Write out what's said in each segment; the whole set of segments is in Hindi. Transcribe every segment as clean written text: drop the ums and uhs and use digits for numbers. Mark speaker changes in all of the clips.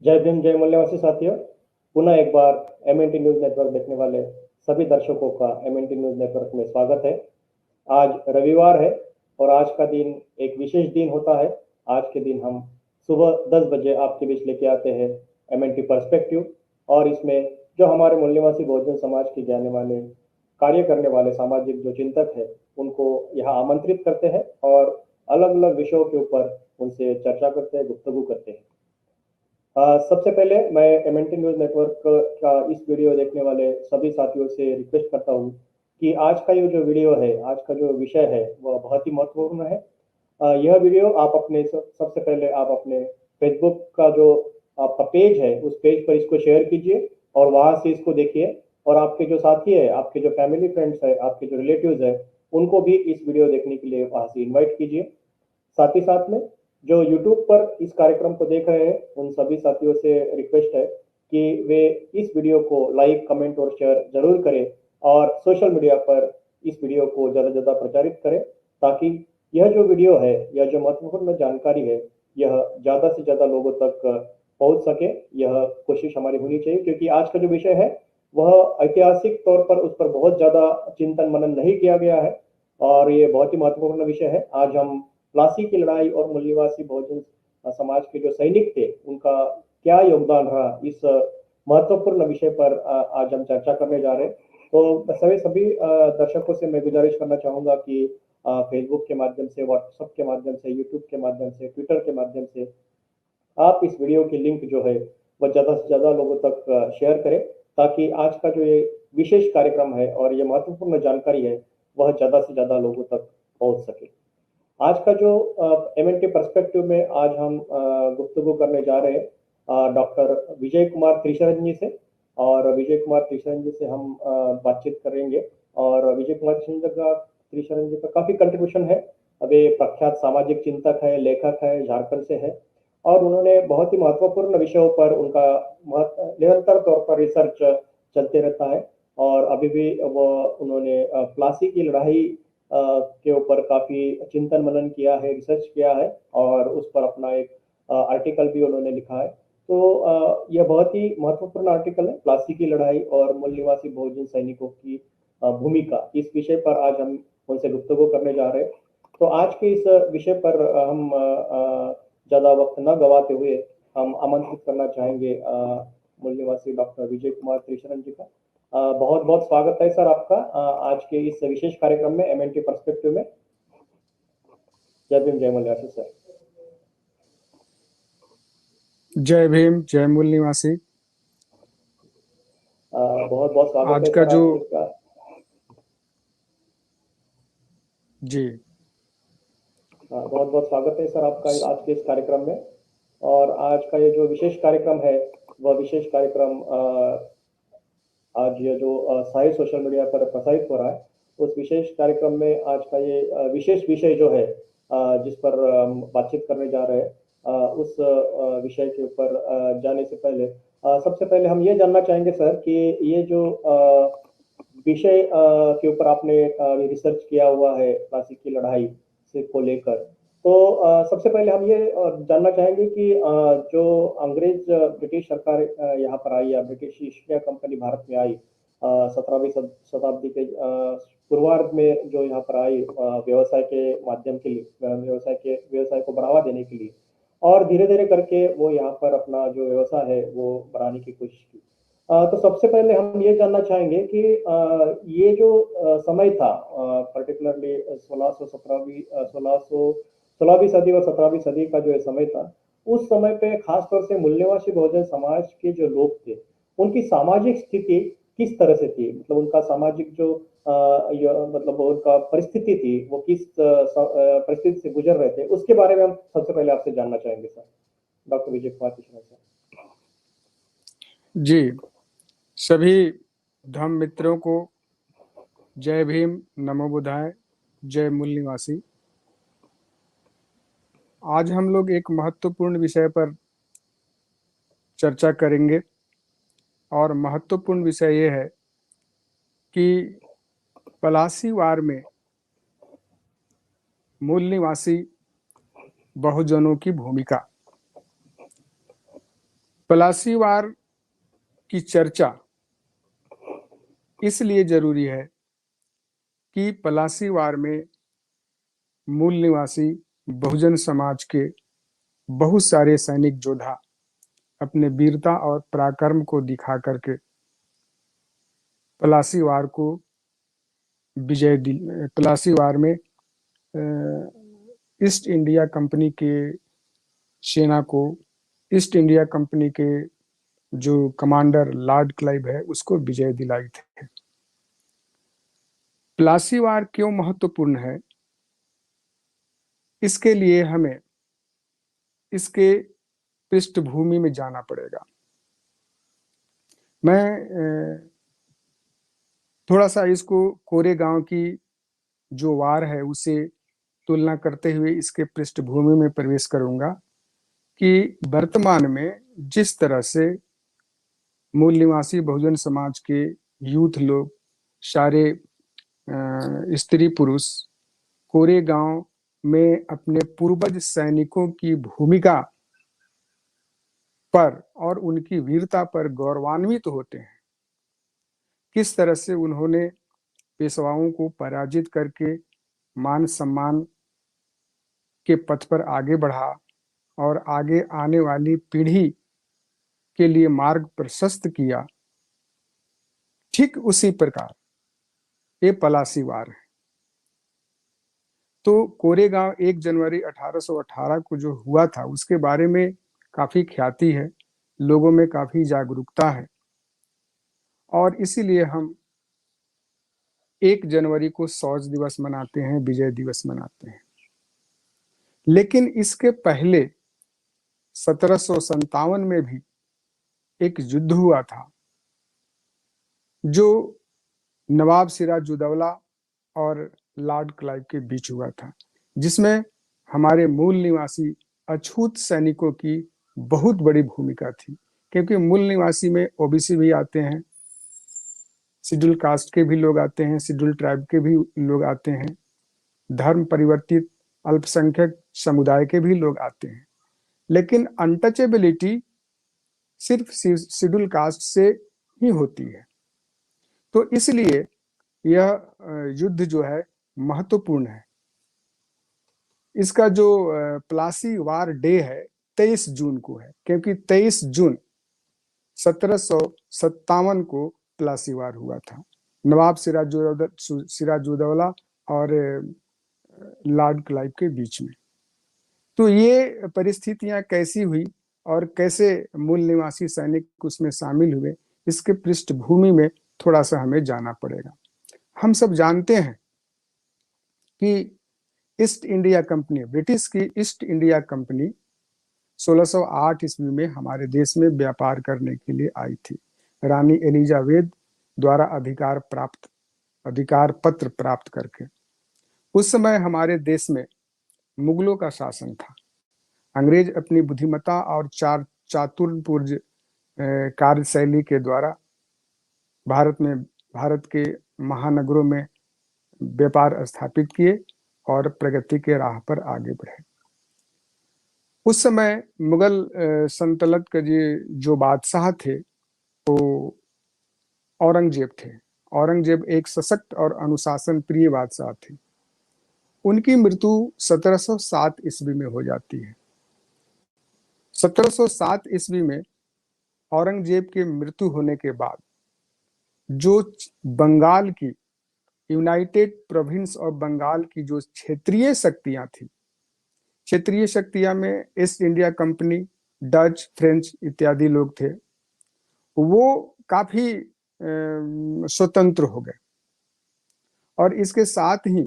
Speaker 1: जय भीम जय मूल्यवासी साथियों। पुनः एक बार एमएनटी न्यूज नेटवर्क देखने वाले सभी दर्शकों का एमएनटी न्यूज नेटवर्क में स्वागत है। आज रविवार है और आज का दिन एक विशेष दिन होता है। आज के दिन हम सुबह 10 बजे आपके बीच लेके आते हैं एमएनटी पर्सपेक्टिव, और इसमें जो हमारे मूल्यवासी बहुजन समाज के जाने माने कार्य करने वाले सामाजिक जो चिंतक है उनको यहाँ आमंत्रित करते हैं और अलग अलग विषयों के ऊपर उनसे चर्चा करते हैं, गुफ्तगू करते हैं। सबसे पहले मैं एमएनटी न्यूज नेटवर्क का इस वीडियो देखने वाले सभी साथियों से रिक्वेस्ट करता हूँ कि आज का ये जो वीडियो है, आज का जो विषय है वह बहुत ही महत्वपूर्ण है। यह वीडियो आप अपने सबसे पहले आप अपने फेसबुक का जो आपका पेज है उस पेज पर इसको शेयर कीजिए और वहां से इसको देखिए, और आपके जो साथी है, आपके जो फैमिली फ्रेंड्स है, आपके जो रिलेटिव्स है, उनको भी इस वीडियो देखने के लिए वहां से इन्वाइट कीजिए। साथ ही साथ में जो YouTube पर इस कार्यक्रम को देख रहे हैं उन सभी साथियों से रिक्वेस्ट है कि वे इस वीडियो को लाइक, कमेंट और शेयर जरूर करें और सोशल मीडिया पर इस वीडियो को ज़्यादा से ज़्यादा प्रचारित करें, ताकि यह जो वीडियो है, यह जो महत्वपूर्ण जानकारी है, यह ज़्यादा से ज़्यादा लोगों तक पहुंच सके। यह कोशिश हमारी होनी चाहिए, क्योंकि आज का जो विषय है वह ऐतिहासिक तौर पर उस पर बहुत ज़्यादा चिंतन मनन नहीं किया गया है और ये बहुत ही महत्वपूर्ण विषय है। आज हम प्लासी की लड़ाई और मूल्यवासी बहुजन समाज के जो सैनिक थे उनका क्या योगदान रहा, इस महत्वपूर्ण विषय पर आज हम चर्चा करने जा रहे हैं। तो सभी दर्शकों से मैं गुजारिश करना चाहूंगा कि फेसबुक के माध्यम से, व्हाट्सएप के माध्यम से, यूट्यूब के माध्यम से, ट्विटर के माध्यम से आप इस वीडियो की लिंक जो है वह ज़्यादा से ज़्यादा लोगों तक शेयर करें, ताकि आज का जो ये विशेष कार्यक्रम है और ये महत्वपूर्ण जानकारी है वह ज़्यादा से ज़्यादा लोगों तक पहुंच सके। आज का जो एमएनटी पर्सपेक्टिव में आज हम गुफ्तगू करने जा रहे हैं डॉक्टर विजय कुमार त्रिशरण जी से, और विजय कुमार त्रिशरण जी से हम बातचीत करेंगे। और विजय कुमार त्रिशरण जी का काफ़ी कंट्रीब्यूशन है। वे प्रख्यात सामाजिक चिंतक है, लेखक है, झारखंड से है, और उन्होंने बहुत ही महत्वपूर्ण विषयों पर उनका निरंतर तौर पर रिसर्च चलते रहता है। और अभी भी वो उन्होंने प्लासी की लड़ाई के ऊपर काफी चिंतन मनन किया है, रिसर्च किया है, और उस पर अपना एक आर्टिकल भी उन्होंने लिखा है। तो यह बहुत ही महत्वपूर्ण आर्टिकल है, प्लासी की लड़ाई और मूल निवासी बहुजन सैनिकों की भूमिका। इस विषय पर आज हम उनसे गुफ्तगू करने जा रहे हैं। तो आज के इस विषय पर हम ज्यादा वक्त न गवाते हुए हम आमंत्रित करना चाहेंगे मूल निवासी डॉक्टर विजय कुमार त्रिशरण जी का। बहुत बहुत स्वागत है सर आपका आज के इस विशेष कार्यक्रम में एमएनटी पर्सपेक्टिव में। जय भीम जय मूल्यवासी सर।
Speaker 2: जय भीम जय मूल निवासी।
Speaker 1: बहुत बहुत स्वागत
Speaker 2: आज
Speaker 1: है
Speaker 2: का
Speaker 1: सर
Speaker 2: जो
Speaker 1: आपका।
Speaker 2: जी
Speaker 1: बहुत बहुत स्वागत है सर आपका आज के इस कार्यक्रम में। और आज का ये जो विशेष कार्यक्रम है वह विशेष कार्यक्रम आज ये जो सारे सोशल मीडिया पर प्रसारित हो रहा है, उस विशेष कार्यक्रम में आज का ये विशेष विषय जो है जिस पर हम बातचीत करने जा रहे हैं, उस विषय के ऊपर जाने से पहले सबसे पहले हम ये जानना चाहेंगे सर कि ये जो विषय के ऊपर आपने रिसर्च किया हुआ है प्लासी की लड़ाई से को लेकर, तो सबसे पहले हम ये जानना चाहेंगे कि जो अंग्रेज ब्रिटिश सरकार यहाँ पर आई, या British east India company Bharat में आई 17वीं शताब्दी के पूर्वार्ध में, जो यहाँ पर आई व्यवसाय के माध्यम के लिए, व्यवसाय को बढ़ावा देने के लिए, और धीरे धीरे करके वो यहाँ पर अपना जो व्यवसाय है वो बढ़ाने की कोशिश की। तो सबसे पहले हम ये जानना चाहेंगे कि ये जो समय था, पर्टिकुलरली 16वीं सदी और 17वीं सदी का जो समय था, उस समय पे खासतौर से मूल्यवासी बहुजन समाज के जो लोग थे उनकी सामाजिक स्थिति किस तरह से थी, मतलब उनका सामाजिक जो मतलब उनका परिस्थिति थी वो किस परिस्थिति से गुजर रहे थे, उसके बारे में हम सबसे पहले आपसे जानना चाहेंगे sir, doctor Vijay Kumar Krishna sir.
Speaker 2: जी सभी धम्म मित्रों को जय भीम, नमो बुद्धाय, जय मूल निवासी। आज हम लोग एक महत्वपूर्ण विषय पर चर्चा करेंगे, और महत्वपूर्ण विषय ये है कि पलासी वार में मूल निवासी बहुजनों की भूमिका। पलासीवार की चर्चा इसलिए जरूरी है कि पलासीवार में मूल निवासी बहुजन समाज के बहुत सारे सैनिक योद्धा अपने वीरता और पराक्रम को दिखा करके पलासीवार को पलासीवार में ईस्ट इंडिया कंपनी के सेना को, ईस्ट इंडिया कंपनी के जो कमांडर लॉर्ड क्लाइव है उसको विजय दिलाई थे। पलासीवार क्यों महत्वपूर्ण है, इसके लिए हमें इसके पृष्ठभूमि में जाना पड़ेगा। मैं थोड़ा सा इसको कोरेगांव की जो वार है उसे तुलना करते हुए इसके पृष्ठभूमि में प्रवेश करूंगा कि वर्तमान में जिस तरह से मूल निवासी बहुजन समाज के यूथ लोग, सारे स्त्री पुरुष कोरेगांव में अपने पूर्वज सैनिकों की भूमिका पर और उनकी वीरता पर गौरवान्वित होते हैं। किस तरह से उन्होंने पेशवाओं को पराजित करके मान सम्मान के पथ पर आगे बढ़ा और आगे आने वाली पीढ़ी के लिए मार्ग प्रशस्त किया, ठीक उसी प्रकार ये पलासीवार है। तो कोरेगांव 1 जनवरी 1818 को जो हुआ था उसके बारे में काफी ख्याति है, लोगों में काफी जागरूकता है और इसीलिए हम 1 जनवरी को शौर्य दिवस मनाते हैं, विजय दिवस मनाते हैं। लेकिन इसके पहले 1757 में भी एक युद्ध हुआ था जो नवाब सिराजुद्दौला और लॉर्ड क्लाइव के बीच हुआ था, जिसमें हमारे मूल निवासी अछूत सैनिकों की बहुत बड़ी भूमिका थी। क्योंकि मूल निवासी में ओबीसी भी आते हैं, शेड्यूल कास्ट के भी लोग आते हैं, शेड्यूल ट्राइब के भी लोग आते हैं, धर्म परिवर्तित अल्पसंख्यक समुदाय के भी लोग आते हैं, लेकिन अनटचेबिलिटी सिर्फ शेड्यूल कास्ट से ही होती है। तो इसलिए यह युद्ध जो है महत्वपूर्ण है। इसका जो प्लासी वार डे है 23 जून को है, क्योंकि 23 जून 1757 को प्लासी वार हुआ था, नवाब सिराजुद्दौला और लॉर्ड क्लाइव के बीच में। तो ये परिस्थितियां कैसी हुई और कैसे मूल निवासी सैनिक उसमें शामिल हुए, इसके पृष्ठभूमि में थोड़ा सा हमें जाना पड़ेगा। हम सब जानते हैं कि ईस्ट इंडिया कंपनी, ब्रिटिश की ईस्ट इंडिया कंपनी 1608 ईस्वी में हमारे देश में व्यापार करने के लिए आई थी, रानी एलिजाबेथ द्वारा अधिकार पत्र प्राप्त करके। उस समय हमारे देश में मुगलों का शासन था। अंग्रेज अपनी बुद्धिमत्ता और चातुर्यपूर्ण कार्यशैली के द्वारा भारत के महानगरों में व्यापार स्थापित किए और प्रगति के राह पर आगे बढ़े। उस समय मुगल सल्तनत के जो बादशाह थे वो औरंगजेब थे। औरंगजेब एक सशक्त और अनुशासन प्रिय बादशाह थे। उनकी मृत्यु 1707 ईस्वी में हो जाती है। 1707 ईस्वी में औरंगजेब की मृत्यु होने के बाद जो बंगाल की यूनाइटेड प्रोविंस ऑफ बंगाल की जो क्षेत्रीय शक्तियां थी, क्षेत्रीय शक्तियां में east India company, Dutch, French इत्यादि लोग थे, वो काफी स्वतंत्र हो गए और इसके साथ ही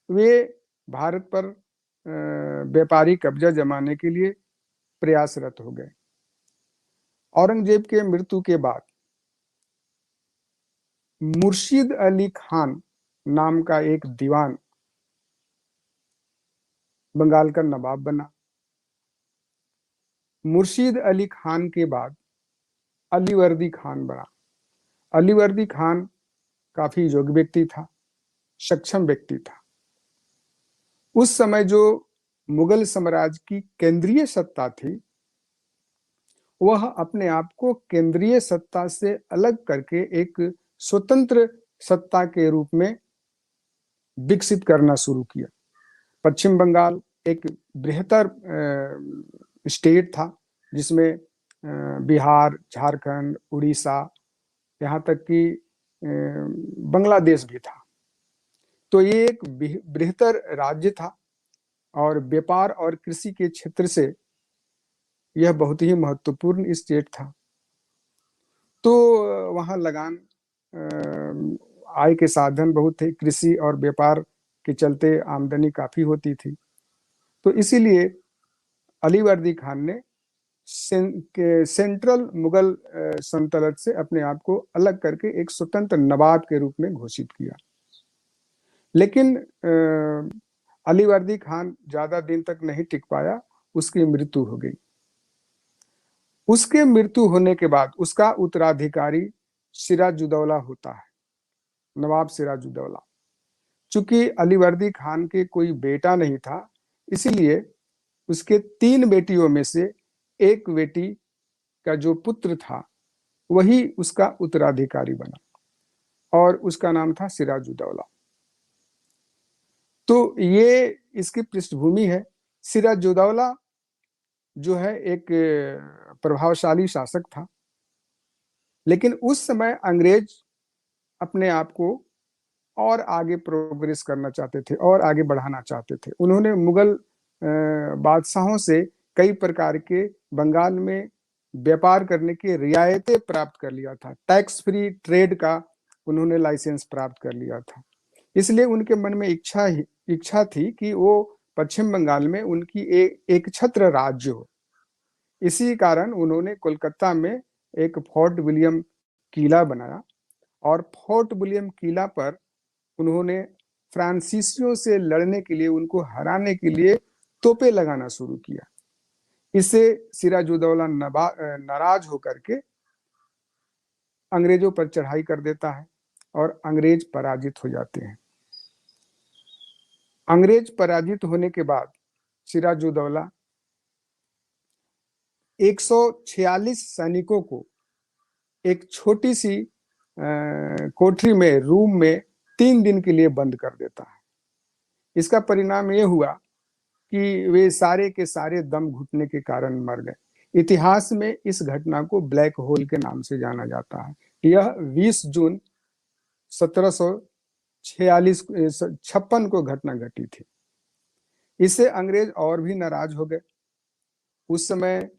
Speaker 2: वे भारत पर व्यापारी कब्जा जमाने के लिए प्रयासरत हो गए। औरंगजेब के मृत्यु के बाद मुर्शीद अली खान नाम का एक दीवान बंगाल का नवाब बना। मुर्शीद अली खान के बाद अलीवर्दी खान बना। अलीवर्दी खान काफी योग्य व्यक्ति था, सक्षम व्यक्ति था। उस समय जो मुगल साम्राज्य की केंद्रीय सत्ता थी वह अपने आप को केंद्रीय सत्ता से अलग करके एक स्वतंत्र सत्ता के रूप में विकसित करना शुरू किया। पश्चिम बंगाल एक बृहत्तर स्टेट था जिसमें बिहार, झारखंड, उड़ीसा, यहाँ तक कि बांग्लादेश भी था। तो ये एक बृहत्तर राज्य था और व्यापार और कृषि के क्षेत्र से यह बहुत ही महत्वपूर्ण स्टेट था। तो वहाँ लगान आय के साधन बहुत थे, कृषि और व्यापार के चलते आमदनी काफी होती थी। तो इसीलिए अली वर्दी खान ने सेंट्रल मुगल सल्तनत से अपने आप को अलग करके एक स्वतंत्र नवाब के रूप में घोषित किया। लेकिन अली वर्दी खान ज्यादा दिन तक नहीं टिक पाया, उसकी मृत्यु हो गई। उसके मृत्यु होने के बाद उसका उत्तराधिकारी सिराजुद्दौला होता है, नवाब सिराजुद्दौला। चूंकि अली वर्दी खान के कोई बेटा नहीं था, इसलिए उसके 3 बेटियों में से एक बेटी का जो पुत्र था वही उसका उत्तराधिकारी बना और उसका नाम था सिराजुद्दौला। तो ये इसकी पृष्ठभूमि है। सिराजुद्दौला जो है एक प्रभावशाली शासक था, लेकिन उस समय अंग्रेज अपने आप को और आगे प्रोग्रेस करना चाहते थे और आगे बढ़ाना चाहते थे। उन्होंने मुगल बादशाहों से कई प्रकार के बंगाल में व्यापार करने की रियायतें प्राप्त कर लिया था। टैक्स फ्री ट्रेड का उन्होंने लाइसेंस प्राप्त कर लिया था। इसलिए उनके मन में इच्छा थी कि वो पश्चिम बंगाल में उनकी एक छत्र राज्य हो। इसी कारण उन्होंने कोलकाता में एक फोर्ट विलियम किला बनाया और फोर्ट विलियम किला पर उन्होंने फ्रांसीसियों से लड़ने के लिए, उनको हराने के लिए तोपे लगाना शुरू किया। इससे सिराजुद्दौला नाराज होकर के अंग्रेजों पर चढ़ाई कर देता है और अंग्रेज पराजित हो जाते हैं। अंग्रेज पराजित होने के बाद सिराजुद्दौला 146 सैनिकों को एक छोटी सी कोठरी में, रूम में 3 दिन के लिए बंद कर देता है। इसका परिणाम ये हुआ कि वे सारे के सारे दम घुटने के कारण मर गए। इतिहास में इस घटना को ब्लैक होल के नाम से जाना जाता है। यह 20 जून 1756 को घटना घटी थी। इससे अंग्रेज और भी नाराज हो गए। उस समय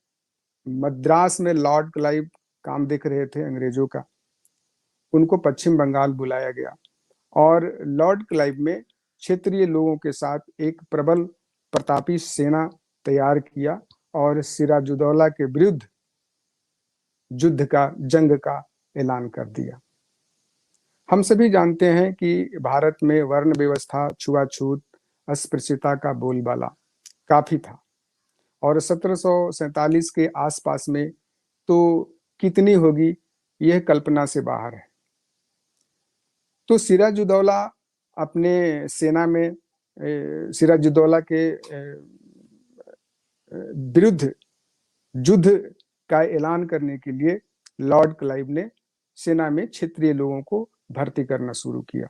Speaker 2: मद्रास में लॉर्ड क्लाइव काम देख रहे थे अंग्रेजों का। उनको पश्चिम बंगाल बुलाया गया और लॉर्ड क्लाइव में क्षेत्रीय लोगों के साथ एक प्रबल प्रतापी सेना तैयार किया और सिराजुद्दौला के विरुद्ध जंग का ऐलान कर दिया। हम सभी जानते हैं कि भारत में वर्ण व्यवस्था, छुआछूत, अस्पृश्यता का बोलबाला काफी था और 1747 के आसपास में तो कितनी होगी यह कल्पना से बाहर है। तो सिराजुद्दौला अपने सेना में सिराजुद्दौला के विरुद्ध युद्ध का ऐलान करने के लिए लॉर्ड क्लाइव ने सेना में क्षेत्रीय लोगों को भर्ती करना शुरू किया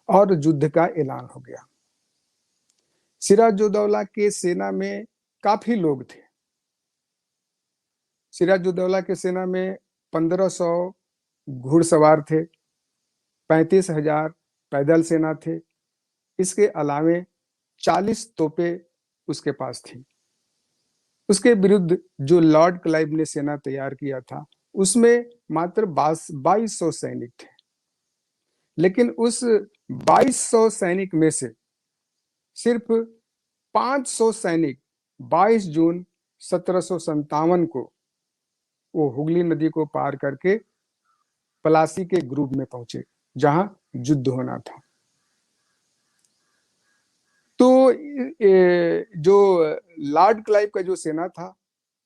Speaker 2: और युद्ध का ऐलान हो गया। सिराजुद्दौला के सेना में काफी लोग थे। सिराजुद्दौला के सेना में 1500 घुड़सवार थे, 35,000 पैदल सेना थे। इसके अलावे 40 तोपे उसके पास थी। उसके विरुद्ध जो लॉर्ड क्लाइव ने सेना तैयार किया था उसमें मात्र 2200 सैनिक थे। लेकिन उस 2200 सैनिक में से सिर्फ 500 सैनिक 22 जून 1757 को वो हुगली नदी को पार करके पलासी के ग्रुप में पहुंचे जहां युद्ध होना था। तो जो लॉर्ड क्लाइव का जो सेना था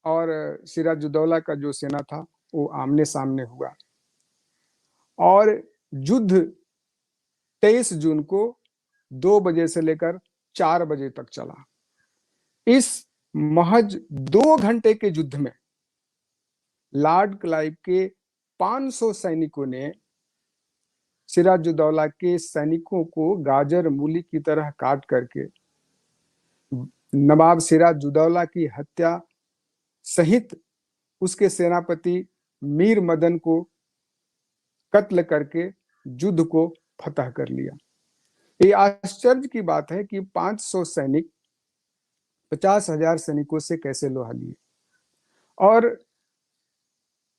Speaker 2: और सिराजुद्दौला का जो सेना था वो आमने सामने हुआ और युद्ध 23 जून को 2 बजे से लेकर 4 बजे तक चला। इस महज 2 घंटे के युद्ध में लॉर्ड क्लाइव के 500 सैनिकों ने सिराजुद्दौला के सैनिकों को गाजर मूली की तरह काट करके नवाब सिराजुद्दौला की हत्या सहित उसके सेनापति मीर मदन को कत्ल करके युद्ध को फतह कर लिया। ये आश्चर्य की बात है कि 500 सैनिक 50,000 सैनिकों से कैसे लोहा लिए। और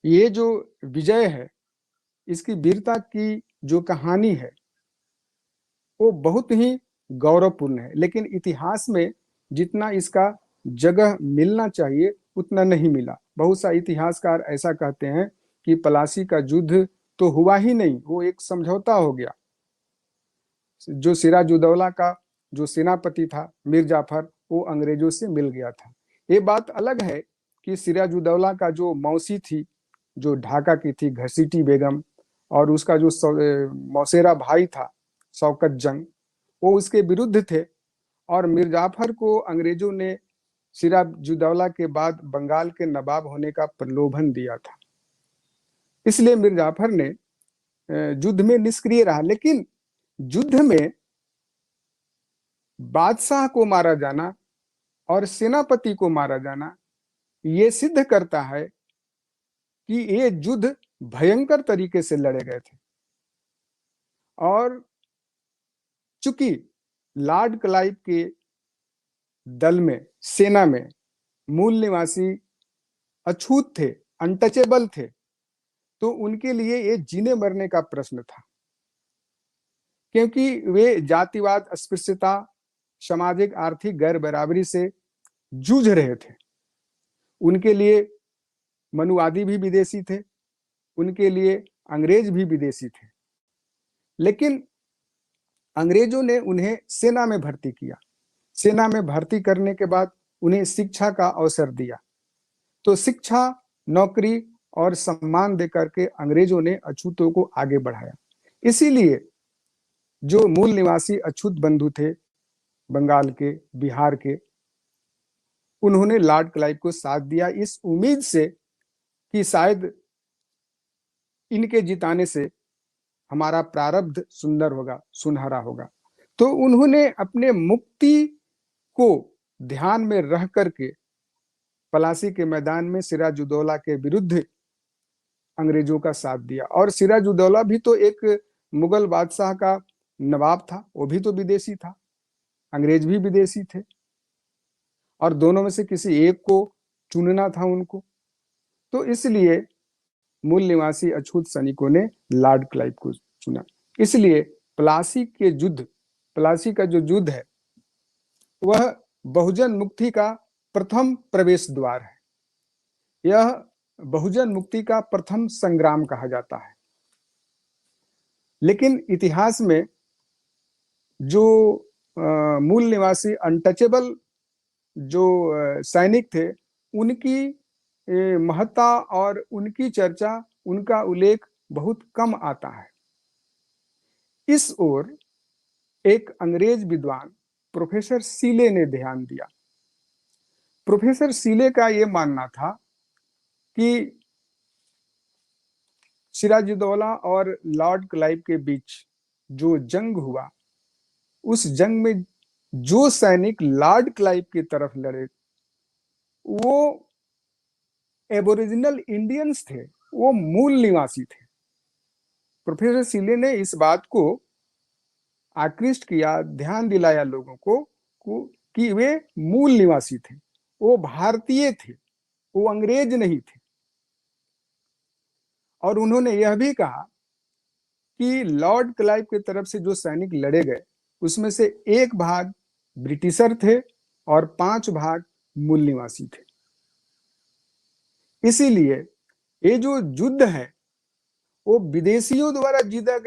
Speaker 2: ये जो विजय है, इसकी वीरता की जो कहानी है वो बहुत ही गौरवपूर्ण है, लेकिन इतिहास में जितना इसका जगह मिलना चाहिए उतना नहीं मिला। बहुत सा इतिहासकार ऐसा कहते हैं कि पलासी का युद्ध तो हुआ ही नहीं, वो एक समझौता हो गया। जो सिराजुद्दौला का जो सेनापति था मीर जाफर, वो अंग्रेजों से मिल गया था। ये बात अलग है कि सिराजुद्दौला का जो मौसी थी, जो ढाका की थी, घसीटी बेगम, और उसका जो मौसेरा भाई था शौकत जंग, वो उसके विरुद्ध थे। और मीर जाफर को अंग्रेजों ने सिराजुद्दौला के बाद बंगाल के नवाब होने का प्रलोभन दिया था, इसलिए मीर जाफर ने युद्ध में निष्क्रिय रहा। लेकिन युद्ध में बादशाह को मारा जाना और सेनापति को मारा जाना ये सिद्ध करता है कि ये युद्ध भयंकर तरीके से लड़े गए थे। और चूंकि लॉर्ड क्लाइव के दल में, सेना में मूल निवासी अछूत थे, अनटचेबल थे, तो उनके लिए ये जीने मरने का प्रश्न था, क्योंकि वे जातिवाद, अस्पृश्यता, सामाजिक आर्थिक गैर बराबरी से जूझ रहे थे। उनके लिए मनुवादी भी विदेशी थे, उनके लिए अंग्रेज भी विदेशी थे। लेकिन अंग्रेजों ने उन्हें सेना में भर्ती किया। सेना में भर्ती करने के बाद उन्हें शिक्षा का अवसर दिया। तो शिक्षा, नौकरी और सम्मान देकर के अंग्रेजों ने अछूतों को आगे बढ़ाया। इसीलिए जो मूल निवासी अछूत बंधु थे बंगाल के, बिहार के, उन्होंने लॉर्ड क्लाइव को साथ दिया, इस उम्मीद से कि शायद इनके जिताने से हमारा प्रारब्ध सुंदर होगा, सुनहरा होगा। तो उन्होंने अपने मुक्ति को ध्यान में रख करके पलासी के मैदान में सिराजुद्दौला के विरुद्ध अंग्रेजों का साथ दिया। और सिराजुद्दौला भी तो एक मुगल बादशाह का नवाब था, वो भी तो विदेशी था, अंग्रेज भी विदेशी थे, और दोनों में से किसी एक को चुनना था उनको। तो इसलिए मूल निवासी अछूत सैनिकों ने लॉर्ड क्लाइव को चुना। इसलिए प्लासी के युद्ध, प्लासी का जो युद्ध है वह बहुजन मुक्ति का प्रथम प्रवेश द्वार है। यह बहुजन मुक्ति का प्रथम संग्राम कहा जाता है। लेकिन इतिहास में जो मूल निवासी अनटचेबल जो सैनिक थे, उनकी महत्ता और उनकी चर्चा, उनका उल्लेख बहुत कम आता है। इस ओर एक अंग्रेज विद्वान प्रोफेसर सीले ने ध्यान दिया। प्रोफेसर सीले का यह मानना था कि सिराजुद्दौला और लॉर्ड क्लाइव के बीच जो जंग हुआ, उस जंग में जो सैनिक लॉर्ड क्लाइव की तरफ लड़े वो एबोरिजिनल इंडियंस थे, वो मूल निवासी थे। प्रोफेसर सीले ने इस बात को आकृष्ट किया, ध्यान दिलाया लोगों को कि वे मूल निवासी थे, वो भारतीय थे, वो अंग्रेज नहीं थे। और उन्होंने यह भी कहा कि लॉर्ड क्लाइव की तरफ से जो सैनिक लड़े गए उसमें से 1 भाग ब्रिटिशर थे और 5 भाग मूल निवासी थे। इसीलिए ये जो युद्ध है वो विदेशियों द्वारा जीता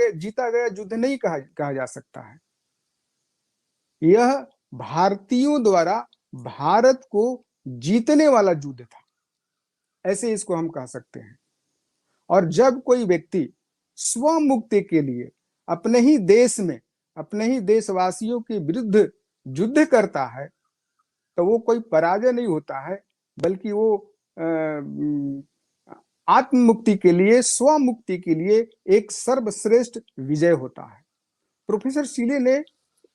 Speaker 2: गया युद्ध नहीं कहा जा सकता है। यह भारतीयों द्वारा भारत को जीतने वाला युद्ध था, ऐसे इसको हम कह सकते हैं। और जब कोई व्यक्ति स्वमुक्ति के लिए अपने ही देश में, अपने ही देशवासियों के विरुद्ध युद्ध करता है, तो वो कोई पराजय नहीं होता है, बल्कि वो आत्म मुक्ति के लिए, स्व मुक्ति के लिए एक सर्वश्रेष्ठ विजय होता है। प्रोफेसर सीले ने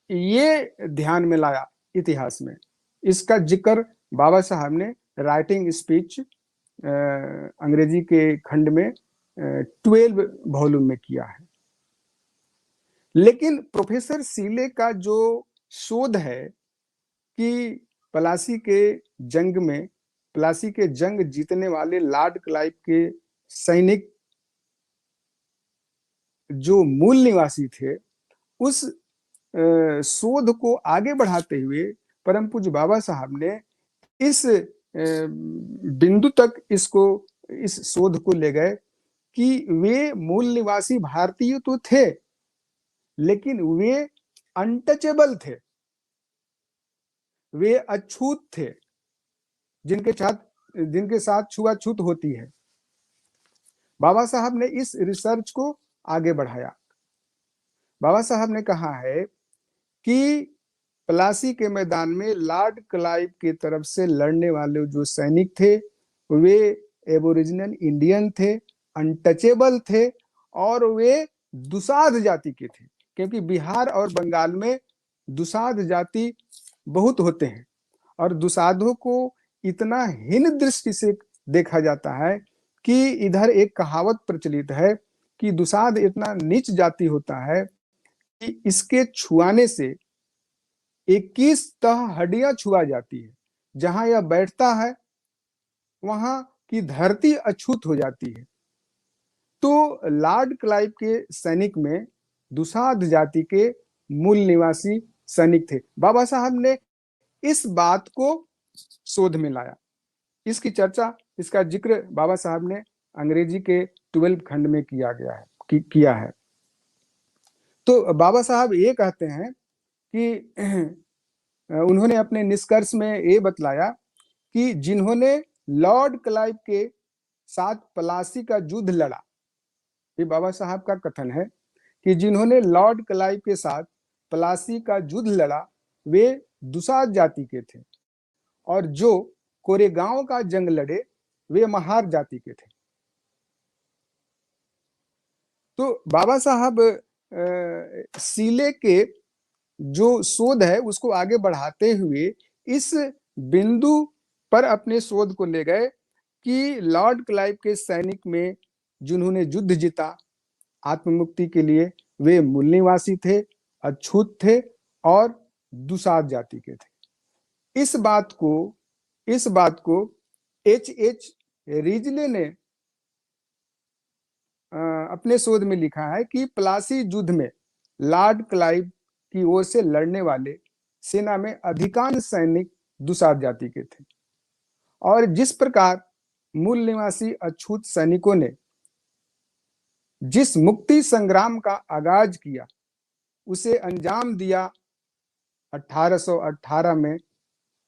Speaker 2: ये ध्यान में लाया इतिहास में। इसका जिक्र बाबा साहब ने राइटिंग स्पीच अंग्रेजी के खंड में 12 वॉल्यूम में किया है। लेकिन प्रोफेसर सीले का जो शोध है कि प्लासी के जंग जीतने वाले लॉर्ड क्लाइव के सैनिक जो मूल निवासी थे, उस शोध को आगे बढ़ाते हुए परम पूज्य बाबा साहब ने इस बिंदु तक इस शोध को ले गए कि वे मूल निवासी भारतीय तो थे, लेकिन वे अनटचेबल थे, वे अछूत थे, जिनके साथ छुआछूत होती है। बाबा साहब ने इस रिसर्च को आगे बढ़ाया। बाबा साहब ने कहा है कि प्लासी के मैदान में लॉर्ड क्लाइव की तरफ से लड़ने वाले जो सैनिक थे वे एबोरिजिनल इंडियन थे, अनटचेबल थे और वे दुसाध जाति के थे, क्योंकि बिहार और बंगाल में दुसाध जाति बहुत होते हैं और दुसाधों को इतना हीन दृष्टि से देखा जाता है कि इधर एक कहावत प्रचलित है कि दुसाध इतना नीच जाति होता है कि इसके छुआने से 21 तह हड्डियां छुआ जाती है, जहां यह बैठता है वहां की धरती अछूत हो जाती है। तो लॉर्ड क्लाइव के सैनिक में दुसाध जाति के मूल निवासी सैनिक थे। बाबा साहब ने इस बात को शोध में लाया। इसकी चर्चा, इसका जिक्र बाबा साहब ने अंग्रेजी के 12 खंड में किया है। तो बाबा साहब ये कहते हैं कि उन्होंने अपने निष्कर्ष में ये बतलाया कि जिन्होंने लॉर्ड क्लाइव के साथ प्लासी का युद्ध लड़ा, ये बाबा साहब का कथन है कि जिन्होंने लॉर्ड क्लाइव के साथ प्लासी का युद्ध लड़ा वे दुसाध जाति के थे और जो कोरेगांव का जंग लड़े वे महार जाति के थे। तो बाबा साहब सीले के जो शोध है उसको आगे बढ़ाते हुए इस बिंदु पर अपने शोध को ले गए कि लॉर्ड क्लाइव के सैनिक में जिन्होंने युद्ध जीता आत्ममुक्ति के लिए वे मूल निवासी थे, अछूत थे और दुसाध जाति के थे। इस बात को H.H. रिजले ने अपने शोध में लिखा है कि प्लासी युद्ध में लॉर्ड क्लाइव की ओर से लड़ने वाले सेना में अधिकांश सैनिक दुसाध जाति के थे और जिस प्रकार मूल निवासी अछूत सैनिकों ने जिस मुक्ति संग्राम का आगाज किया उसे अंजाम दिया 1818 में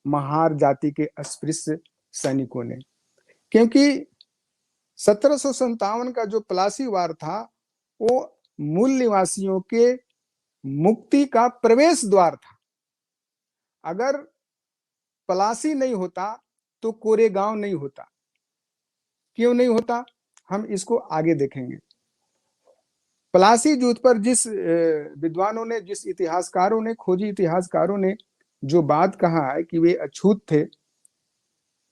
Speaker 2: महार जाति के अस्पृश्य सैनिकों ने, क्योंकि 1757 का जो प्लासी वार था वो मूल निवासियों के मुक्ति का प्रवेश द्वार था। अगर प्लासी नहीं होता तो कोरेगांव नहीं होता। क्यों नहीं होता, हम इसको आगे देखेंगे। प्लासी युद्ध पर जिस विद्वानों ने, जिस इतिहासकारों ने, खोजी इतिहासकारों ने जो बात कहा है कि वे अछूत थे,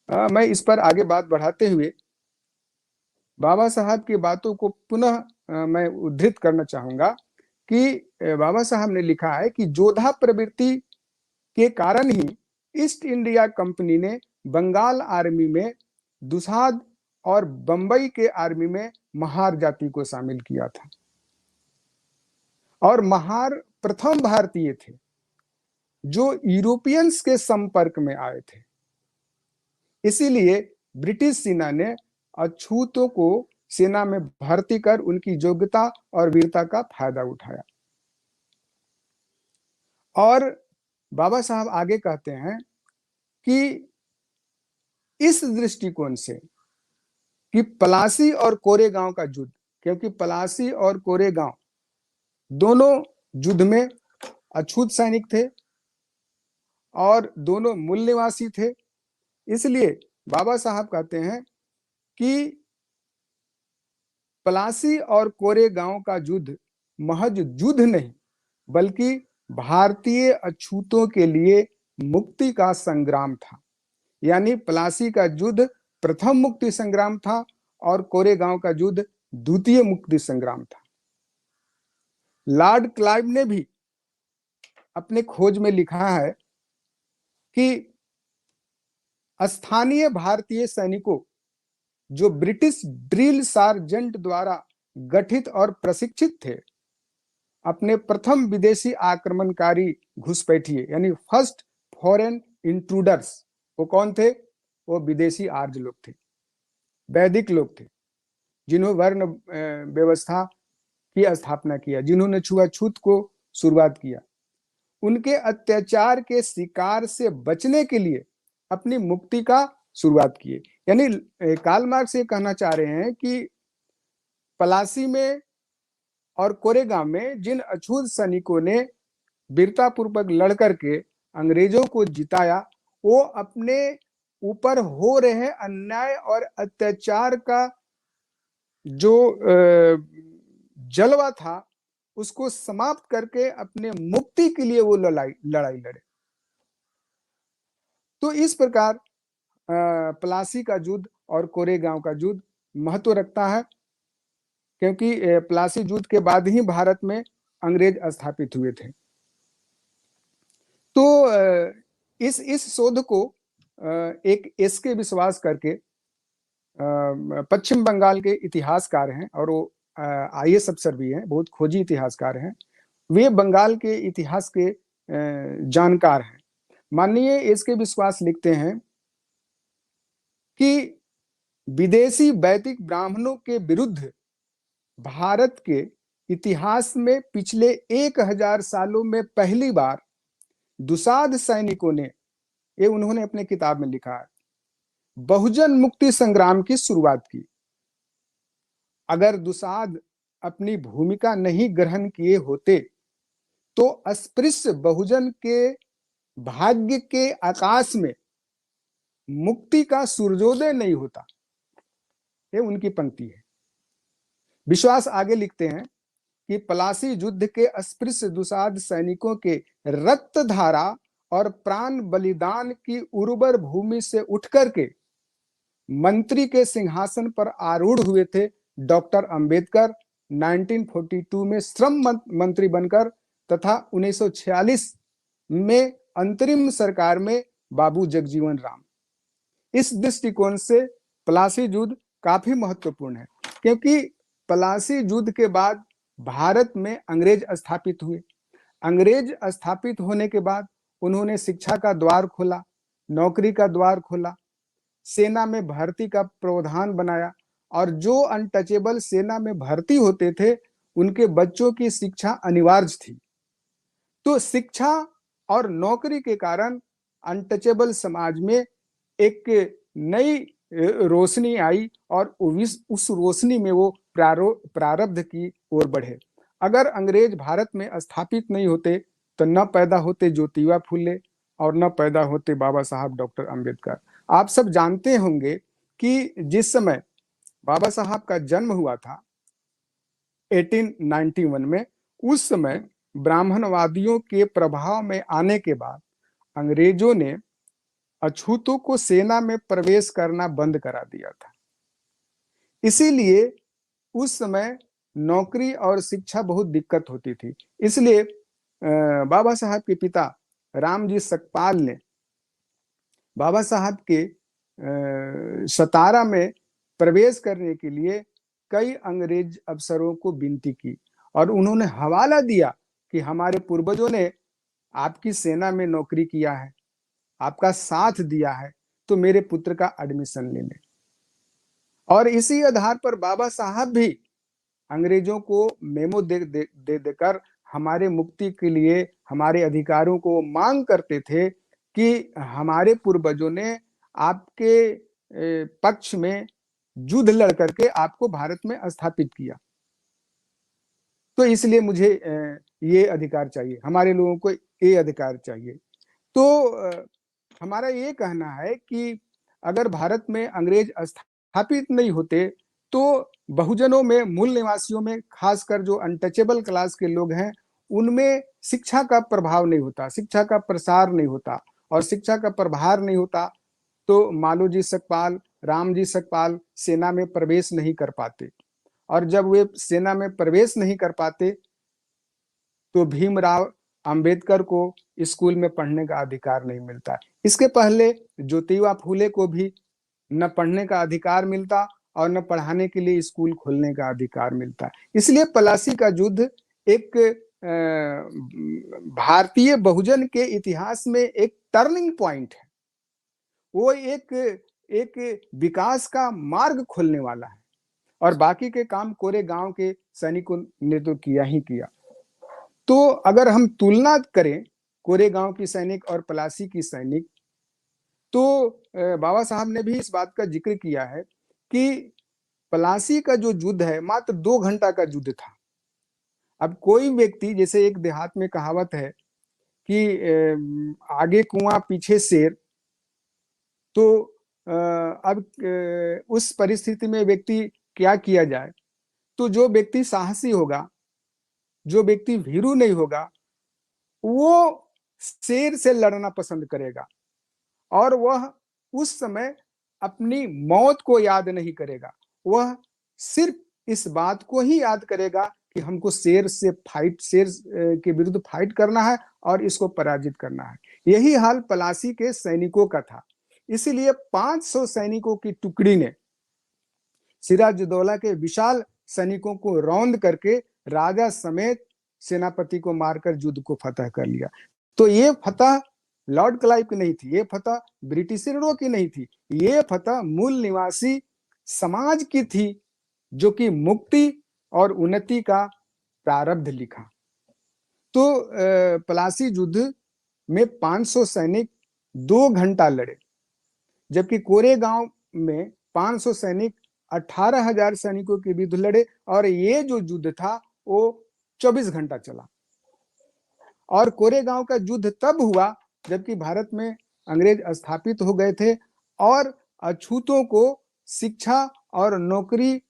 Speaker 2: मैं इस पर आगे बात बढ़ाते हुए बाबा साहब की बातों को पुनः मैं उद्धृत करना चाहूंगा कि बाबा साहब ने लिखा है कि जोधा प्रवृत्ति के कारण ही ईस्ट इंडिया कंपनी ने बंगाल आर्मी में दुसाध और बंबई के आर्मी में महार जाति को शामिल किया था और महार प्रथम भारतीय थे जो यूरोपियंस के संपर्क में आए थे। इसीलिए ब्रिटिश सेना ने अछूतों को सेना में भर्ती कर उनकी योग्यता और वीरता का फायदा उठाया। और बाबा साहब आगे कहते हैं कि इस दृष्टिकोण से कि प्लासी और कोरेगांव का युद्ध, क्योंकि प्लासी और कोरेगांव दोनों युद्ध में अछूत सैनिक थे और दोनों मूल निवासी थे, इसलिए बाबा साहब कहते हैं कि प्लासी और कोरेगांव का युद्ध महज युद्ध नहीं बल्कि भारतीय अछूतों के लिए मुक्ति का संग्राम था। यानी प्लासी का युद्ध प्रथम मुक्ति संग्राम था और कोरेगांव का युद्ध द्वितीय मुक्ति संग्राम था। लॉर्ड क्लाइव ने भी अपने खोज में लिखा है कि स्थानीय भारतीय सैनिकों जो ब्रिटिश ड्रिल सार्जेंट द्वारा गठित और प्रशिक्षित थे, अपने प्रथम विदेशी आक्रमणकारी घुसपैठिए यानी फर्स्ट फॉरेन इंट्रूडर्स, वो कौन थे? वो विदेशी आर्य लोग थे, वैदिक लोग थे, जिन्होंने वर्ण व्यवस्था की स्थापना किया, जिन्होंने छुआछूत को शुरुआत किया। उनके अत्याचार के शिकार से बचने के लिए अपनी मुक्ति का शुरुआत किए। यानी कार्ल मार्क्स ये कहना चाह रहे हैं कि प्लासी में और कोरेगांव में जिन अछूत सैनिकों ने वीरतापूर्वक लड़ करके अंग्रेजों को जिताया, वो अपने ऊपर हो रहे अन्याय और अत्याचार का जो जलवा था उसको समाप्त करके अपने मुक्ति के लिए वो लड़ाई लड़े। तो इस प्रकार प्लासी का युद्ध और कोरेगांव का युद्ध महत्व रखता है, क्योंकि प्लासी युद्ध के बाद ही भारत में अंग्रेज स्थापित हुए थे। तो इस शोध को एक एसके विश्वास करके पश्चिम बंगाल के इतिहासकार हैं और वो आईएएस अफसर भी हैं, बहुत खोजी इतिहासकार हैं। वे बंगाल के इतिहास के जानकार हैं। माननीय एसके विश्वास लिखते हैं कि विदेशी वैदिक ब्राह्मणों के विरुद्ध भारत के इतिहास में पिछले 1000 सालों में पहली बार दुसाध सैनिकों ने, ये उन्होंने अपने किताब में लिखा है, बहुजन मुक्ति संग्राम की शुरुआत की। अगर दुसाध अपनी भूमिका नहीं ग्रहण किए होते तो अस्पृश्य बहुजन के भाग्य के आकाश में मुक्ति का सूर्योदय नहीं होता। ये उनकी पंक्ति है। विश्वास आगे लिखते हैं कि प्लासी युद्ध के अस्पृश्य दुसाध सैनिकों के रक्त धारा और प्राण बलिदान की उर्वर भूमि से उठकर के मंत्री के सिंहासन पर आरूढ़ हुए थे डॉक्टर अंबेडकर 1942 में श्रम मंत्री बनकर, तथा 1946 में अंतरिम सरकार में बाबू जगजीवन राम। इस दृष्टिकोण से प्लासी युद्ध काफी महत्वपूर्ण है, क्योंकि प्लासी युद्ध के बाद भारत में अंग्रेज स्थापित हुए। अंग्रेज स्थापित होने के बाद उन्होंने शिक्षा का द्वार खोला, नौकरी का द्वार खोला, सेना में भर्ती का प्रावधान बनाया, और जो अनटचेबल सेना में भर्ती होते थे उनके बच्चों की शिक्षा अनिवार्य थी। तो शिक्षा और नौकरी के कारण अनटचेबल समाज में एक नई रोशनी आई और उस रोशनी में वो प्रारब्ध की ओर बढ़े। अगर अंग्रेज भारत में स्थापित नहीं होते तो न पैदा होते ज्योतिबा फुले और न पैदा होते बाबा साहब डॉक्टर अंबेडकर। आप सब जानते होंगे कि जिस समय बाबा साहब का जन्म हुआ था 1891 में, उस समय ब्राह्मणवादियों के प्रभाव में आने के बाद अंग्रेजों ने अछूतों को सेना में प्रवेश करना बंद करा दिया था। इसीलिए उस समय नौकरी और शिक्षा बहुत दिक्कत होती थी। इसलिए बाबा साहब के पिता रामजी सकपाल ने बाबा साहब के सतारा में प्रवेश करने के लिए कई अंग्रेज अफसरों को विनती की, और उन्होंने हवाला दिया कि हमारे पूर्वजों ने आपकी सेना में नौकरी किया है, आपका साथ दिया है, तो मेरे पुत्र का एडमिशन ले लें। और इसी आधार पर बाबा साहब भी अंग्रेजों को मेमो देकर हमारे मुक्ति के लिए, हमारे अधिकारों को मांग करते थे कि हमारे पूर्वजों ने आपके पक्ष में युद्ध लड़ करके आपको भारत में स्थापित किया, तो इसलिए मुझे ये अधिकार चाहिए, हमारे लोगों को ये अधिकार चाहिए। तो हमारा ये कहना है कि अगर भारत में अंग्रेज स्थापित नहीं होते तो बहुजनों में, मूल निवासियों में, खासकर जो अनटचेबल क्लास के लोग हैं, उनमें शिक्षा का प्रभाव नहीं होता, शिक्षा का प्रसार नहीं होता, और शिक्षा का प्रभार नहीं होता तो मालोजी सकपाल, रामजी सकपाल सेना में प्रवेश नहीं कर पाते, और जब वे सेना में प्रवेश नहीं कर पाते तो भीमराव अंबेडकर को स्कूल में पढ़ने का अधिकार नहीं मिलता। इसके पहले ज्योतिबा फूले को भी न पढ़ने का अधिकार मिलता और न पढ़ाने के लिए स्कूल खोलने का अधिकार मिलता। इसलिए प्लासी का युद्ध एक भारतीय बहुजन के इतिहास में एक टर्निंग पॉइंट है। वो एक विकास का मार्ग खोलने वाला है, और बाकी के काम कोरेगांव के सैनिकों ने तो किया ही किया। तो अगर हम तुलना करें कोरेगांव की सैनिक और प्लासी की सैनिक, तो बाबा साहब ने भी इस बात का जिक्र किया है कि प्लासी का जो युद्ध है मात्र 2 घंटा का युद्ध था। अब कोई व्यक्ति, जैसे एक देहात में कहावत है कि आगे कुआं पीछे शेर, तो अब उस परिस्थिति में व्यक्ति क्या किया जाए? तो जो व्यक्ति साहसी होगा, जो व्यक्ति भीरू नहीं होगा, वो शेर से लड़ना पसंद करेगा, और वह उस समय अपनी मौत को याद नहीं करेगा। वह सिर्फ इस बात को ही याद करेगा कि हमको शेर के विरुद्ध फाइट करना है और इसको पराजित करना है। यही हाल प्लासी के सैनिकों का था। इसीलिए 500 सैनिकों की टुकड़ी ने सिराजुद्दौला के विशाल सैनिकों को रौंद करके राजा समेत सेनापति को मारकर युद्ध को फतह कर लिया। तो ये फतह लॉर्ड क्लाइव की नहीं थी, ये फतह ब्रिटिशरों की नहीं थी, ये फतह मूल निवासी समाज की थी, जो कि मुक्ति और उन्नति का प्रारब्ध लिखा। तो प्लासी युद्ध में 500 सैनिक 2 घंटा लड़े, जबकि कोरेगांव में 500 सैनिक 18,000 सैनिकों के विरुद्ध लड़े, और ये जो युद्ध था वो 24 घंटा चला। और कोरेगांव का युद्ध तब हुआ जबकि भारत में अंग्रेज स्थापित हो गए थे और अछूतों को शिक्षा और नौकरी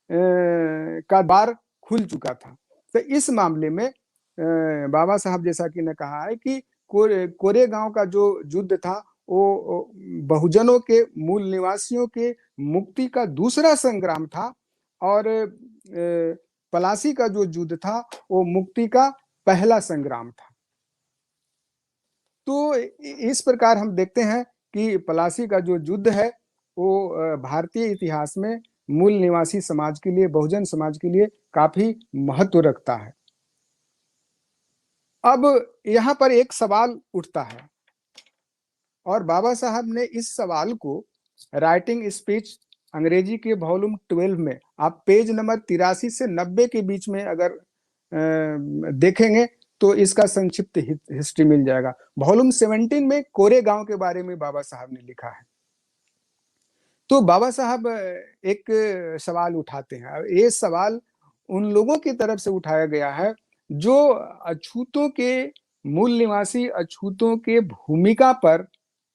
Speaker 2: का द्वार खुल चुका था। तो इस मामले में बाबा साहब जैसा कि ने कहा है कि कोरेगांव का जो युद्ध था वो बहुजनों के, मूल निवासियों के मुक्ति का दूसरा संग्राम था, और प्लासी का जो युद्ध था वो मुक्ति का पहला संग्राम था। तो इस प्रकार हम देखते हैं कि प्लासी का जो युद्ध है वो भारतीय इतिहास में मूल निवासी समाज के लिए, बहुजन समाज के लिए काफी महत्व रखता है। अब यहाँ पर एक सवाल उठता है, और बाबा साहब ने इस सवाल को राइटिंग स्पीच अंग्रेजी के वॉल्यूम 12 में, आप पेज नंबर 83 से 90 के बीच में अगर देखेंगे तो इसका संक्षिप्त हिस्ट्री मिल जाएगा। वॉल्यूम 17 में कोरेगांव के बारे में बाबा साहब ने लिखा है। तो बाबा साहब एक सवाल उठाते हैं, ये सवाल उन लोगों की तरफ से उठाया गया है जो अछूतों के, मूल निवासी अछूतों के भूमिका पर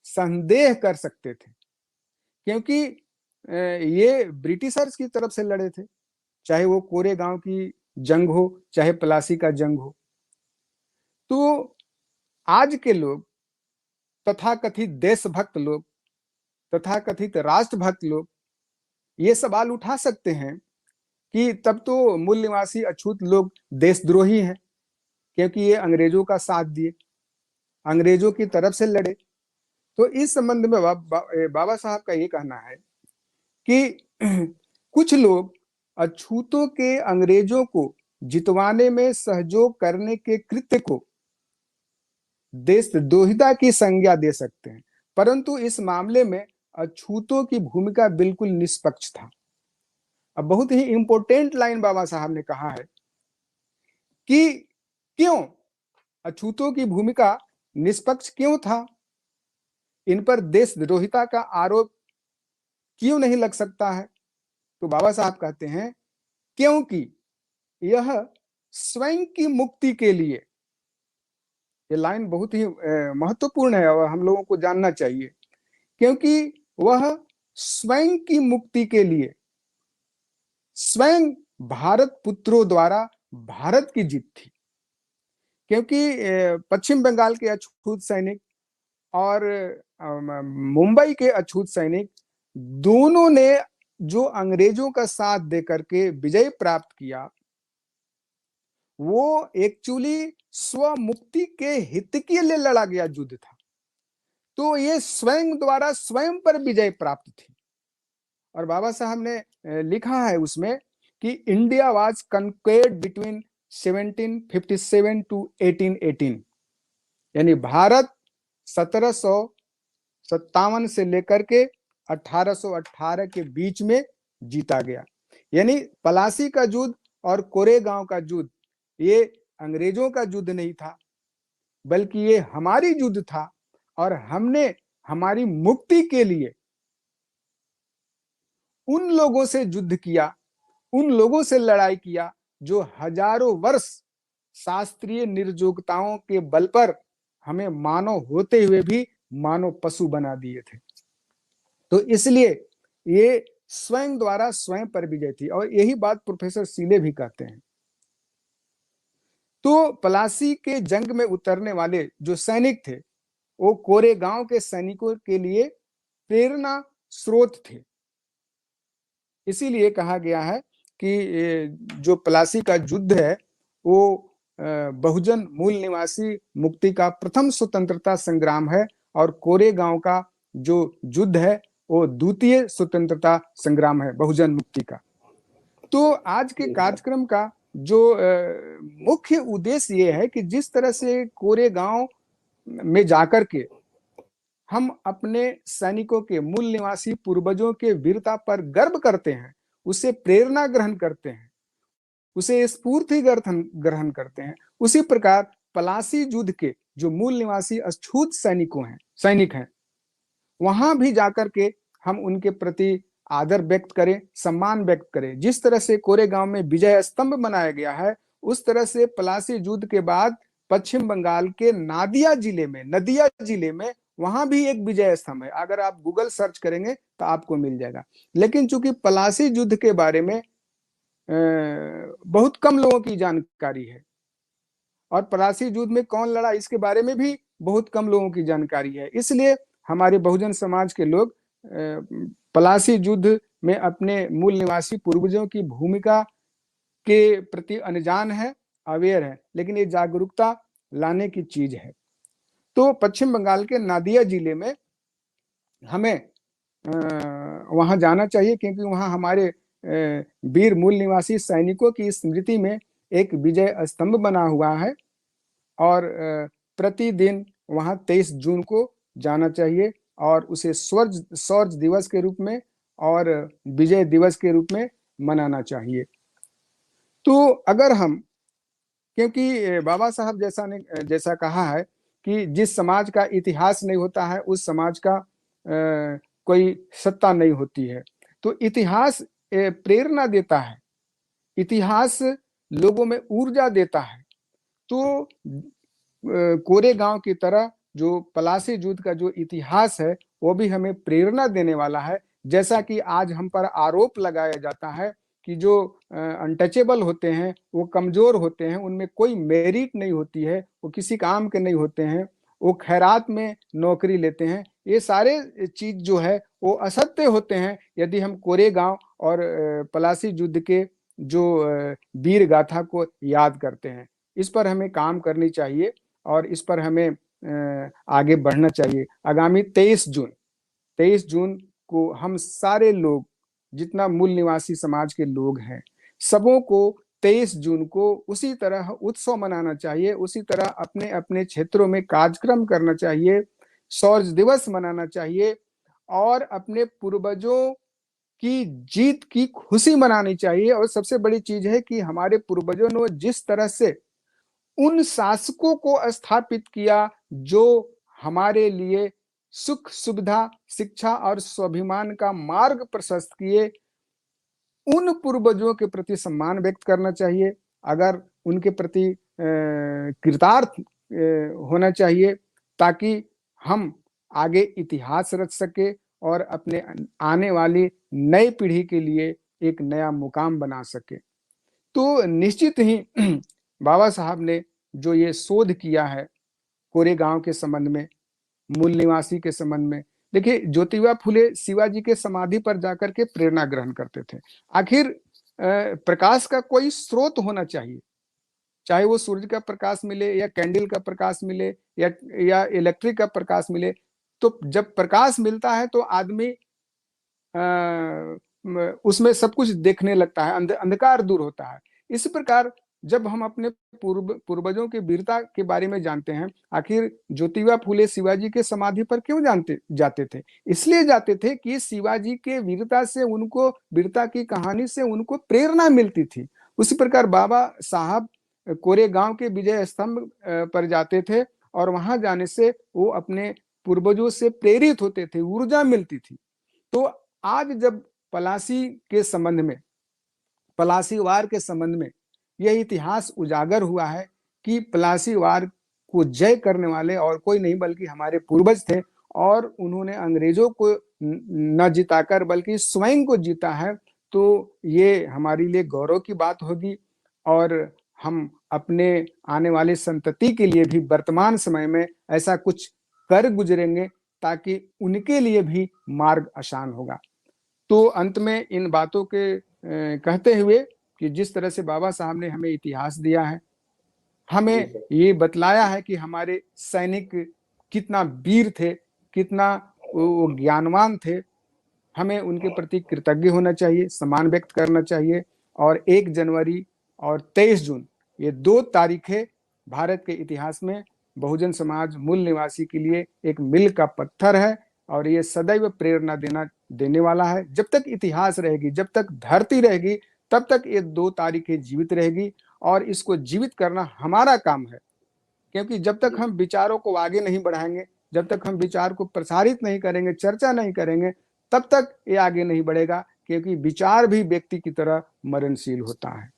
Speaker 2: संदेह कर सकते थे, क्योंकि ये ब्रिटिशर्स की तरफ से लड़े थे, चाहे वो कोरेगांव की जंग हो, चाहे प्लासी का जंग हो। तो आज के लोग, तथाकथित देशभक्त लोग, तथाकथित राष्ट्रभक्त लोग ये सवाल उठा सकते हैं कि तब तो मूल निवासी अछूत लोग देशद्रोही हैं, क्योंकि ये अंग्रेजों का साथ दिए, अंग्रेजों की तरफ से लड़े। तो इस संबंध में बाबा साहब का ये कहना है कि कुछ लोग अछूतों के अंग्रेजों को जितवाने में सहयोग करने के कृत्य को देशद्रोहिता की संज्ञा दे सकते हैं, परंतु इस मामले में अछूतों की भूमिका बिल्कुल निष्पक्ष था। अब बहुत ही इंपॉर्टेंट लाइन बाबा साहब ने कहा है कि क्यों अछूतों की भूमिका निष्पक्ष क्यों था, इन पर देशद्रोहिता का आरोप क्यों नहीं लग सकता है। तो बाबा साहब कहते हैं क्योंकि यह स्वयं की मुक्ति के लिए, ये लाइन बहुत ही महत्वपूर्ण है और हम लोगों को जानना चाहिए, क्योंकि वह स्वयं की मुक्ति के लिए स्वयं भारत पुत्रों द्वारा भारत की जीत थी, क्योंकि पश्चिम बंगाल के अछूत सैनिक और मुंबई के अछूत सैनिक दोनों ने जो अंग्रेजों का साथ देकर के विजय प्राप्त किया, वो एक्चुअली स्व मुक्ति के हित के लिए लड़ा गया युद्ध था। तो ये स्वयं द्वारा स्वयं पर विजय प्राप्त थी। और बाबा साहब ने लिखा है उसमें कि इंडिया वाज कन्क्वेर्ड बिटवीन 1757 टू 1818, यानी भारत 1757 से लेकर के 1818 के बीच में जीता गया। यानी पलासी का युद्ध और कोरेगांव का युद्ध ये अंग्रेजों का युद्ध नहीं था, बल्कि ये हमारी युद्ध था, और हमने हमारी मुक्ति के लिए उन लोगों से युद्ध किया, उन लोगों से लड़ाई किया जो हजारों वर्ष शास्त्रीय निर्जोगताओं के बल पर हमें मानव होते हुए भी मानव पशु बना दिए थे। तो इसलिए ये स्वयं द्वारा स्वयं पर विजय थी, और यही बात प्रोफेसर सीले भी कहते हैं। तो पलासी के जंग में उतरने वाले जो सैनिक थे, वो कोरेगांव के सैनिकों के लिए प्रेरणा स्रोत थे। इसीलिए कहा गया है कि जो पलासी का युद्ध है वो बहुजन मूल निवासी मुक्ति का प्रथम स्वतंत्रता संग्राम है, और कोरेगांव का जो युद्ध है वो द्वितीय स्वतंत्रता संग्राम है बहुजन मुक्ति का। तो आज के कार्यक्रम का जो मुख्य उद्देश्य ये है कि जिस तरह से कोरेगांव में जाकर के हम अपने सैनिकों के मूल निवासी पूर्वजों के वीरता पर गर्व करते हैं, उसे प्रेरणा ग्रहण करते हैं, उसे स्फूर्ति ग्रहण करते हैं, उसी प्रकार पलासी युद्ध के जो मूल निवासी अछूत सैनिक हैं, वहां भी जाकर के हम उनके प्रति आदर व्यक्त करें, सम्मान व्यक्त करें। जिस तरह से कोरेगांव में विजय स्तंभ बनाया गया है, उस तरह से पलासी युद्ध के बाद पश्चिम बंगाल के नदिया जिले में वहां भी एक विजय स्तंभ है। अगर आप गूगल सर्च करेंगे तो आपको मिल जाएगा। लेकिन चूंकि पलासी युद्ध के बारे में बहुत कम लोगों की जानकारी है, और पलासी युद्ध में कौन लड़ा इसके बारे में भी बहुत कम लोगों की जानकारी है, इसलिए हमारे बहुजन समाज के लोग पलासी युद्ध में अपने मूल निवासी पूर्वजों की भूमिका के प्रति अनजान है, अवेयर है, लेकिन ये जागरूकता लाने की चीज है। तो पश्चिम बंगाल के नादिया जिले में हमें वहां जाना चाहिए, क्योंकि वहां हमारे वीर मूल निवासी सैनिकों की स्मृति में एक विजय स्तंभ बना हुआ है, और प्रतिदिन वहां 23 जून को जाना चाहिए और उसे शौर्य दिवस के रूप में और विजय दिवस के रूप में मनाना चाहिए। तो अगर हम, क्योंकि बाबा साहब जैसा कहा है कि जिस समाज का इतिहास नहीं होता है उस समाज का कोई सत्ता नहीं होती है। तो इतिहास प्रेरणा देता है, इतिहास लोगों में ऊर्जा देता है। तो कोरेगांव की तरह जो पलासी युद्ध का जो इतिहास है वो भी हमें प्रेरणा देने वाला है। जैसा कि आज हम पर आरोप लगाया जाता है कि जो अनटचेबल होते हैं, वो कमजोर होते हैं, उनमें कोई मेरिट नहीं होती है, वो किसी काम के नहीं होते हैं, वो खैरात में नौकरी लेते हैं, ये सारे चीज जो है वो असत्य होते हैं यदि हम कोरेगांव और पलासी युद्ध के जो वीर गाथा को याद करते हैं। इस पर हमें काम करनी चाहिए और इस पर हमें आगे बढ़ना चाहिए। आगामी 23 जून को हम सारे लोग, जितना मूल निवासी समाज के लोग हैं, सबों को 23 जून को उसी तरह उत्सव मनाना चाहिए, उसी तरह अपने अपने क्षेत्रों में कार्यक्रम करना चाहिए, शौर्य दिवस मनाना चाहिए और अपने पूर्वजों की जीत की खुशी मनानी चाहिए। और सबसे बड़ी चीज है कि हमारे पूर्वजों ने जिस तरह से उन शासकों को स्थापित किया जो हमारे लिए सुख सुविधा, शिक्षा और स्वाभिमान का मार्ग प्रशस्त किए, उन पूर्वजों के प्रति सम्मान व्यक्त करना चाहिए, अगर उनके प्रति कृतार्थ होना चाहिए, ताकि हम आगे इतिहास रच सके और अपने आने वाली नई पीढ़ी के लिए एक नया मुकाम बना सके। तो निश्चित ही बाबा साहब ने जो ये शोध किया है कोरेगांव के संबंध में, मूल निवासी के संबंध में, देखिए ज्योतिबा फुले शिवाजी के समाधि पर जाकर के प्रेरणा ग्रहण करते थे। आखिर प्रकाश का कोई स्रोत होना चाहिए, चाहे वो सूर्य का प्रकाश मिले या कैंडल का प्रकाश मिले या इलेक्ट्रिक का प्रकाश मिले। तो जब प्रकाश मिलता है तो आदमी उसमें सब कुछ देखने लगता है, अंधकार दूर होता है। इसी प्रकार जब हम अपने पूर्वजों की वीरता के बारे में जानते हैं, आखिर ज्योतिबा फुले शिवाजी के समाधि पर क्यों जाते थे? इसलिए जाते थे कि शिवाजी के वीरता से उनको, वीरता की कहानी से उनको प्रेरणा मिलती थी। उसी प्रकार बाबा साहब कोरेगांव के विजय स्तंभ पर जाते थे और वहां जाने से वो अपने पूर्वजों से प्रेरित होते थे, ऊर्जा मिलती थी। तो आज जब पलासी के संबंध में, पलासी वार के संबंध में यह इतिहास उजागर हुआ है कि पलासी वार को जय करने वाले और कोई नहीं बल्कि हमारे पूर्वज थे, और उन्होंने अंग्रेजों को न जिताकर बल्कि स्वयं को जीता है, तो ये हमारे लिए गौरव की बात होगी। और हम अपने आने वाले संतति के लिए भी वर्तमान समय में ऐसा कुछ कर गुजरेंगे ताकि उनके लिए भी मार्ग आसान होगा। तो अंत में इन बातों के कहते हुए कि जिस तरह से बाबा साहब ने हमें इतिहास दिया है, हमें ये बतलाया है कि हमारे सैनिक कितना वीर थे, कितना वो ज्ञानवान थे, हमें उनके प्रति कृतज्ञ होना चाहिए, सम्मान व्यक्त करना चाहिए। और 1 जनवरी और 23 जून ये 2 तारीखें भारत के इतिहास में बहुजन समाज मूल निवासी के लिए एक मील का पत्थर है, और ये सदैव प्रेरणा देने वाला है। जब तक इतिहास रहेगी, जब तक धरती रहेगी, तब तक ये 2 तारीखें जीवित रहेगी, और इसको जीवित करना हमारा काम है। क्योंकि जब तक हम विचारों को आगे नहीं बढ़ाएंगे, जब तक हम विचार को प्रसारित नहीं करेंगे, चर्चा नहीं करेंगे, तब तक ये आगे नहीं बढ़ेगा। क्योंकि विचार भी व्यक्ति की तरह मरणशील होता है,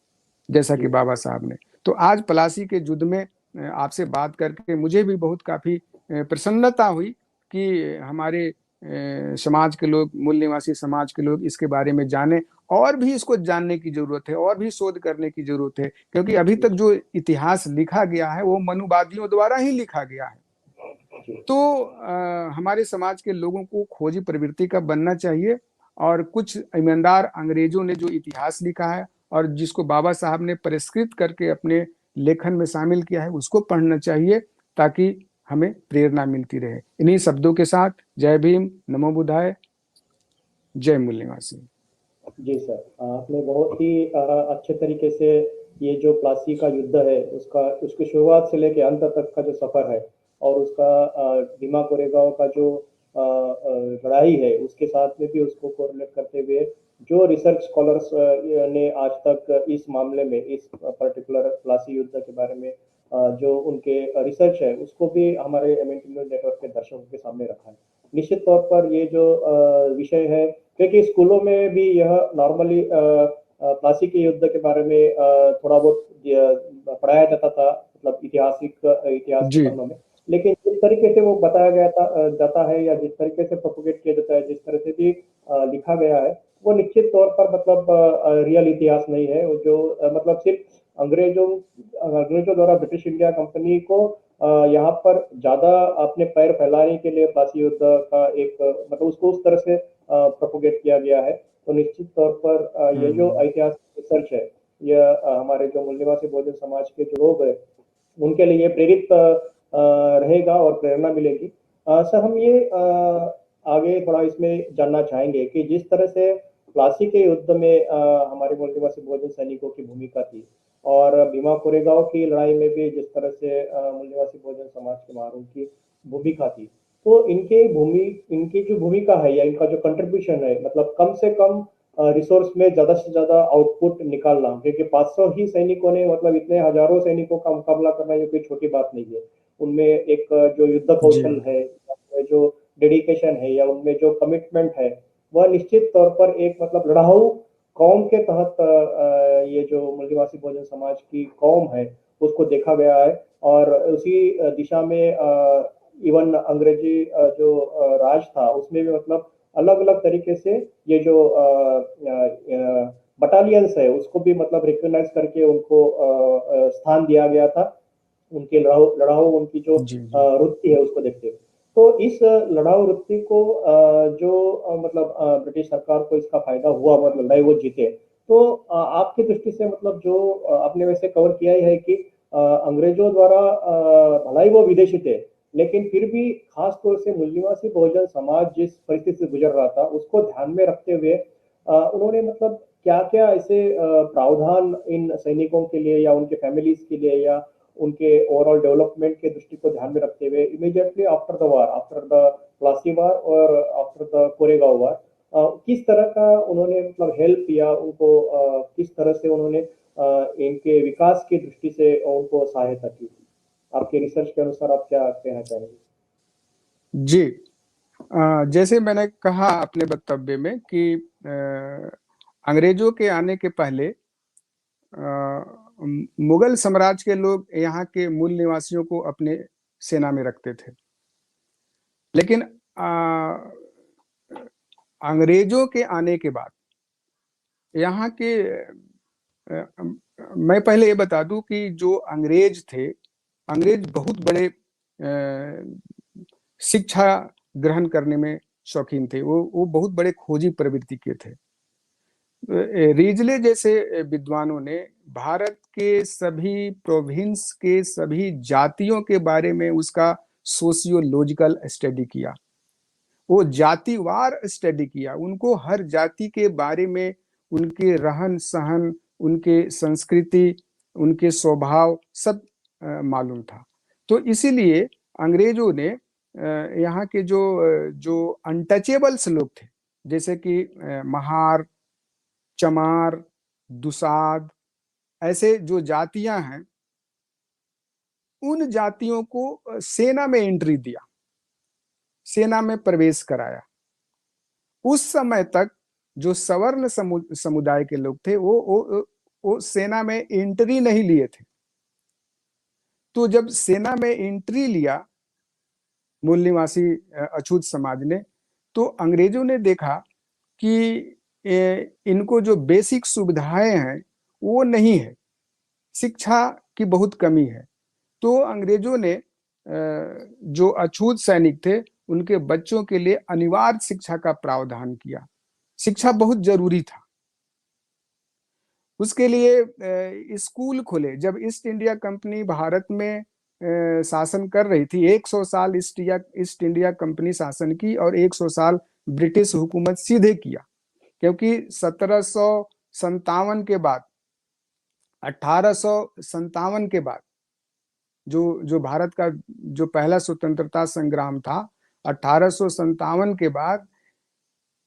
Speaker 2: जैसा कि बाबा साहब ने। तो आज पलासी के युद्ध में आपसे बात करके मुझे भी बहुत काफी प्रसन्नता हुई कि हमारे समाज के लोग, मूल निवासी समाज के लोग इसके बारे में जाने, और भी इसको जानने की जरूरत है, और भी शोध करने की जरूरत है। क्योंकि अभी तक जो इतिहास लिखा गया है वो मनुवादियों द्वारा ही लिखा गया है। तो हमारे समाज के लोगों को खोजी प्रवृत्ति का बनना चाहिए, और कुछ ईमानदार अंग्रेजों ने जो इतिहास लिखा है और जिसको बाबा साहब ने परिष्कृत करके अपने लेखन में शामिल किया है, उसको पढ़ना चाहिए ताकि हमें प्रेरणा मिलती रहे। इन्हीं शब्दों के साथ जय भीम, नमो बुद्धाय, जय मूल निवासी।
Speaker 1: जी सर, आपने बहुत ही अच्छे तरीके से ये जो प्लासी का युद्ध है उसकी शुरुआत से लेकर अंत तक का जो सफर है, और उसका भीमा कोरेगांव का जो लड़ाई है उसके साथ में भी उसको कोरिलेट करते हुए जो रिसर्च स्कॉलर्स ने आज तक इस मामले में, इस पर्टिकुलर प्लासी युद्ध के बारे में जो उनके रिसर्च है उसको भी हमारे एमएनटी न्यूज़ नेटवर्क के दर्शकों के सामने रखा है। निश्चित तौर पर ये जो विषय है, क्योंकि स्कूलों में भी यह नॉर्मली प्लासी के युद्ध के बारे में थोड़ा बहुत पढ़ाया जाता था, मतलब इतिहास के पन्नों में, लेकिन जिस तरीके से वो बताया गया जाता है, या जिस तरीके से प्रोपोगेट किया जाता है, जिस तरह से भी लिखा गया है, वो निश्चित तौर पर मतलब रियल इतिहास नहीं है। जो मतलब सिर्फ अंग्रेजों द्वारा ब्रिटिश इंडिया कंपनी को यहाँ पर ज्यादा अपने पैर फैलाने के लिए प्लासी युद्ध का एक मतलब उसको उस तरह से प्रोपोगेट किया गया है। तो निश्चित तौर पर ये जो ऐतिहासिक रिसर्च है, यह हमारे जो मूल निवासी बहुजन समाज के जो लोग हैं उनके लिए प्रेरित रहेगा और प्रेरणा मिलेगी। सर, हम ये आगे थोड़ा इसमें जानना चाहेंगे कि जिस तरह से प्लासी के युद्ध में हमारे मूल निवासी बहुजन सैनिकों की भूमिका थी, और भीमा कोरेगांव की लड़ाई में भी जिस तरह से मूल निवासी बहुजन समाज के महारों की भूमिका थी, तो इनकी जो भूमिका है या इनका जो कंट्रीब्यूशन है, मतलब कम से कम रिसोर्स में ज्यादा से ज्यादा आउटपुट निकालना, क्योंकि 500 ही सैनिकों ने मतलब इतने हजारों सैनिकों का मुकाबला करना ये कोई छोटी बात नहीं है। उनमें एक जो युद्ध कौशल है, जो डेडिकेशन है, या उनमें जो कमिटमेंट है, वह निश्चित तौर पर एक मतलब लड़ाऊ कौम के तहत ये जो मूल निवासी बहुजन समाज की कौम है उसको देखा गया है। और उसी दिशा में इवन अंग्रेजी जो राज था उसमें भी मतलब अलग अलग तरीके से ये जो बटालियंस है उसको भी मतलब रिकॉग्नाइज करके उनको स्थान दिया गया था, उनके लड़ाऊ उनकी जो
Speaker 2: जी जी
Speaker 1: वृत्ति है उसको देखते हुए। तो इस लड़ाऊ वृत्ति को जो मतलब ब्रिटिश सरकार को इसका फायदा हुआ, मतलब लड़ाई वो जीते। तो आपकी दृष्टि से मतलब जो आपने वैसे कवर किया ही है कि अंग्रेजों द्वारा भलाई वो विदेशी थे, लेकिन फिर भी खास तौर से मूल निवासी बहुजन समाज जिस परिस्थिति से गुजर रहा था उसको ध्यान में रखते हुए उन्होंने मतलब क्या क्या ऐसे प्रावधान इन सैनिकों के लिए या उनके फैमिलीज के लिए या उनके ओवरऑल डेवलपमेंट के दृष्टि को ध्यान में रखते हुए immediately after the war, after the Plassey war और आफ्टर द कोरेगांव वार, किस तरह का उन्होंने मतलब हेल्प किया उनको, किस तरह से उन्होंने इनके विकास की दृष्टि से उनको सहायता की? आपके रिसर्च के अनुसार आप क्या कहना चाहेंगे?
Speaker 2: जी। जैसे मैंने कहा अपने वक्तव्य में कि अंग्रेजों के आने के पहले मुगल साम्राज्य के लोग यहाँ के मूल निवासियों को अपने सेना में रखते थे, लेकिन अंग्रेजों के आने के बाद यहाँ के मैं पहले ये बता दूं कि जो अंग्रेज थे, अंग्रेज बहुत बड़े शिक्षा ग्रहण करने में शौकीन थे। वो बहुत बड़े खोजी प्रवृत्ति के थे। रीजले जैसे विद्वानों ने भारत के सभी प्रोविंस के सभी जातियों के बारे में उसका सोशियोलॉजिकल स्टडी किया। वो जातिवार स्टडी किया, उनको हर जाति के बारे में, उनके रहन सहन, उनके संस्कृति, उनके स्वभाव सब मालूम था। तो इसीलिए अंग्रेजों ने यहाँ के जो अनटचेबल्स लोग थे, जैसे कि महार, चमार, दुसाद, ऐसे जो जातियां हैं, उन जातियों को सेना में एंट्री दिया, सेना में प्रवेश कराया। उस समय तक जो सवर्ण समुदाय के लोग थे वो सेना में एंट्री नहीं लिए थे। तो जब सेना में एंट्री लिया मूल निवासी अछूत समाज ने, तो अंग्रेजों ने देखा कि इनको जो बेसिक सुविधाएं हैं वो नहीं है, शिक्षा की बहुत कमी है। तो अंग्रेजों ने जो अछूत सैनिक थे उनके बच्चों के लिए अनिवार्य शिक्षा का प्रावधान किया। शिक्षा बहुत जरूरी था। उसके लिए स्कूल खुले। जब ईस्ट इंडिया कंपनी भारत में शासन कर रही थी, 100 साल ईस्ट इंडिया कंपनी शासन की और 100 साल ब्रिटिश हुकूमत सीधे किया, क्योंकि 1757 के बाद, 1857 के बाद जो भारत का जो पहला स्वतंत्रता संग्राम था, 1857 के बाद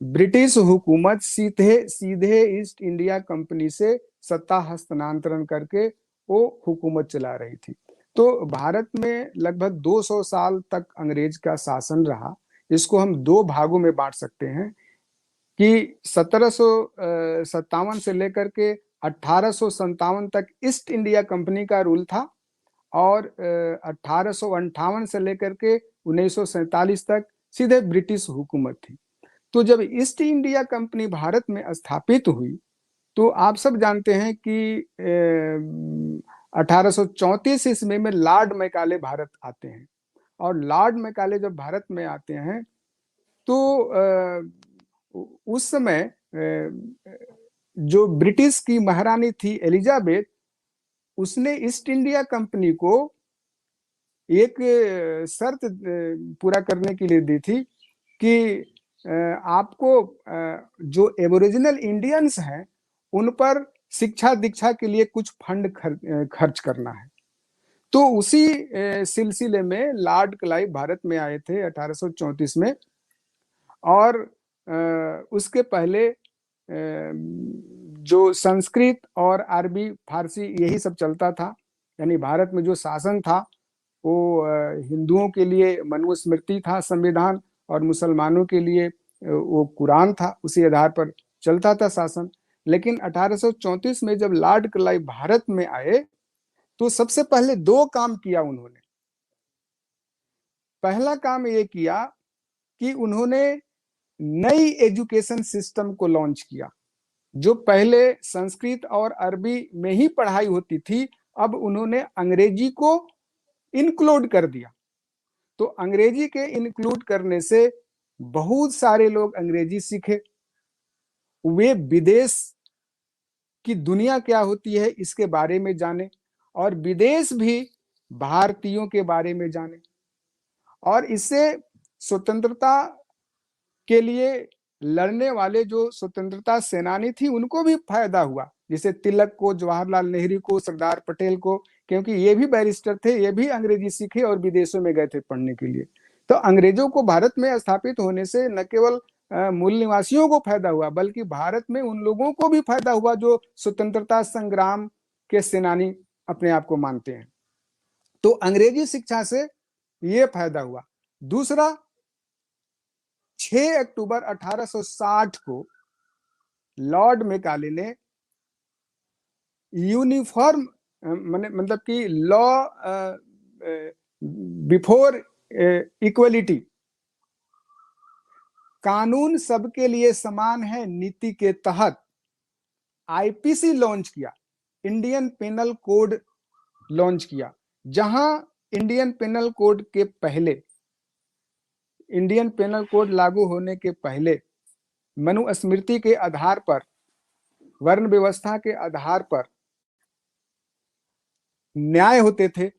Speaker 2: ब्रिटिश हुकूमत सीधे सीधे ईस्ट इंडिया कंपनी से सत्ता हस्तांतरण करके वो हुकूमत चला रही थी। तो भारत में लगभग 200 साल तक अंग्रेज का शासन रहा। इसको हम दो भागों में बांट सकते हैं कि 1757 से लेकर के 1857 तक ईस्ट इंडिया कंपनी का रूल था, और 1858 से लेकर के 1947 तक सीधे ब्रिटिश हुकूमत थी। तो जब ईस्ट इंडिया कंपनी भारत में स्थापित हुई, तो आप सब जानते हैं कि 1834 ईस्वी में लॉर्ड मैकाले भारत आते हैं। और लॉर्ड मैकाले जब भारत में आते हैं तो उस समय जो ब्रिटिश की महारानी थी एलिजाबेथ, उसने ईस्ट इंडिया कंपनी को एक शर्त पूरा करने के लिए दी थी कि आपको जो एबोरिजिनल इंडियंस हैं उन पर शिक्षा दीक्षा के लिए कुछ फंड खर्च करना है। तो उसी सिलसिले में लॉर्ड क्लाइव भारत में आए थे 1834 में। और उसके पहले जो संस्कृत और अरबी फारसी यही सब चलता था, यानी भारत में जो शासन था वो हिंदुओं के लिए मनुस्मृति था संविधान, और मुसलमानों के लिए वो कुरान था। उसी आधार पर चलता था शासन। लेकिन 1834 में जब लॉर्ड क्लाइव भारत में आए तो सबसे पहले दो काम किया उन्होंने। पहला काम ये किया कि उन्होंने नई एजुकेशन सिस्टम को लॉन्च किया। जो पहले संस्कृत और अरबी में ही पढ़ाई होती थी, अब उन्होंने अंग्रेजी को इंक्लूड कर दिया। तो अंग्रेजी के इंक्लूड करने से बहुत सारे लोग अंग्रेजी सीखे, वे विदेश की दुनिया क्या होती है इसके बारे में जाने, और विदेश भी भारतीयों के बारे में जाने, और इससे स्वतंत्रता के लिए लड़ने वाले जो स्वतंत्रता सेनानी थी उनको भी फायदा हुआ, जैसे तिलक को, जवाहरलाल नेहरू को, सरदार पटेल को, क्योंकि ये भी बैरिस्टर थे, ये भी अंग्रेजी सीखे और विदेशों में गए थे पढ़ने के लिए। तो अंग्रेजों को भारत में स्थापित होने से न केवल मूल निवासियों को फायदा हुआ, बल्कि भारत में उन लोगों को भी फायदा हुआ जो स्वतंत्रता संग्राम के सेनानी अपने आप को मानते हैं। तो अंग्रेजी शिक्षा से ये फायदा हुआ। दूसरा, 6 अक्टूबर 1860 को लॉर्ड मैकाले ने यूनिफॉर्म मतलब कि लॉ बिफोर इक्वलिटी, कानून सबके लिए समान है नीति के तहत आईपीसी लॉन्च किया, इंडियन पेनल कोड लॉन्च किया, जहां इंडियन पेनल कोड के पहले, इंडियन पेनल कोड लागू होने के पहले मनुस्मृति के आधार पर, वर्ण व्यवस्था के आधार पर न्याय होते थे,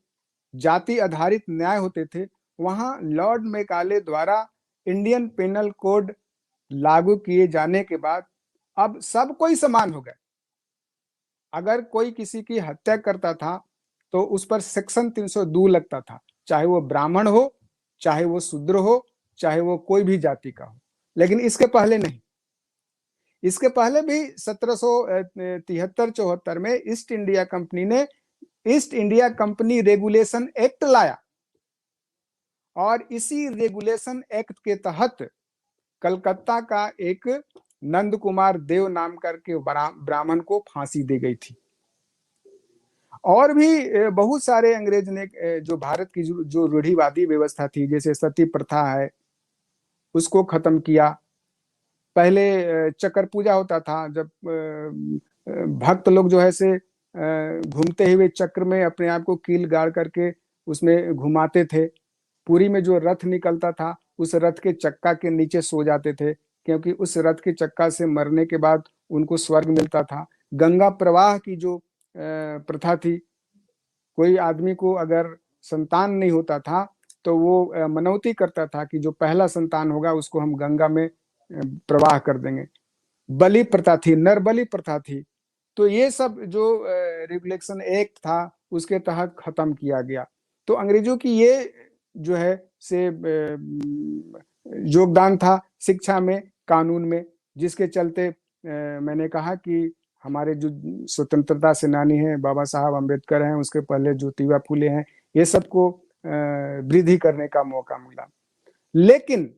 Speaker 2: जाति आधारित न्याय होते थे, वहां लॉर्ड मैकाले द्वारा इंडियन पेनल कोड लागू किए जाने के बाद अब सब कोई समान हो गए। अगर कोई किसी की हत्या करता था तो उस पर सेक्शन 302 लगता था, चाहे वो ब्राह्मण हो, चाहे वो शूद्र हो, चाहे वो कोई भी जाति का हो। लेकिन इसके पहले नहीं। इसके पहले भी 1773-74 में ईस्ट इंडिया कंपनी ने east India company regulation act लाया, और इसी रेगुलेशन एक्ट के तहत कलकत्ता का एक नंद कुमार देव नाम करके ब्राह्मण को फांसी दी गई थी। और भी बहुत सारे अंग्रेज ने जो भारत की जो रूढ़िवादी व्यवस्था थी, जैसे सती प्रथा है, उसको खत्म किया। पहले चक्र पूजा होता था, जब भक्त लोग जो है से घूमते हुए चक्र में अपने आप को कील गाड़ करके उसमें घुमाते थे। पुरी में जो रथ निकलता था उस रथ के चक्का के नीचे सो जाते थे, क्योंकि उस रथ के चक्का से मरने के बाद उनको स्वर्ग मिलता था। गंगा प्रवाह की जो प्रथा थी, कोई आदमी को अगर संतान नहीं होता था तो वो मनौती करता था कि जो पहला संतान होगा उसको हम गंगा में प्रवाह कर देंगे। बलि प्रथा थी, नर बलि प्रथा थी। तो ये सब जो रेगुलेशन एक्ट था उसके तहत खत्म किया गया। तो अंग्रेजों की ये जो है से योगदान था शिक्षा में, कानून में, जिसके चलते मैंने कहा कि हमारे जो स्वतंत्रता सेनानी हैं, बाबा साहब अम्बेडकर हैं, उसके पहले ज्योतिबा फुले हैं, ये सबको वृद्धि करने का मौका मिला। लेकिन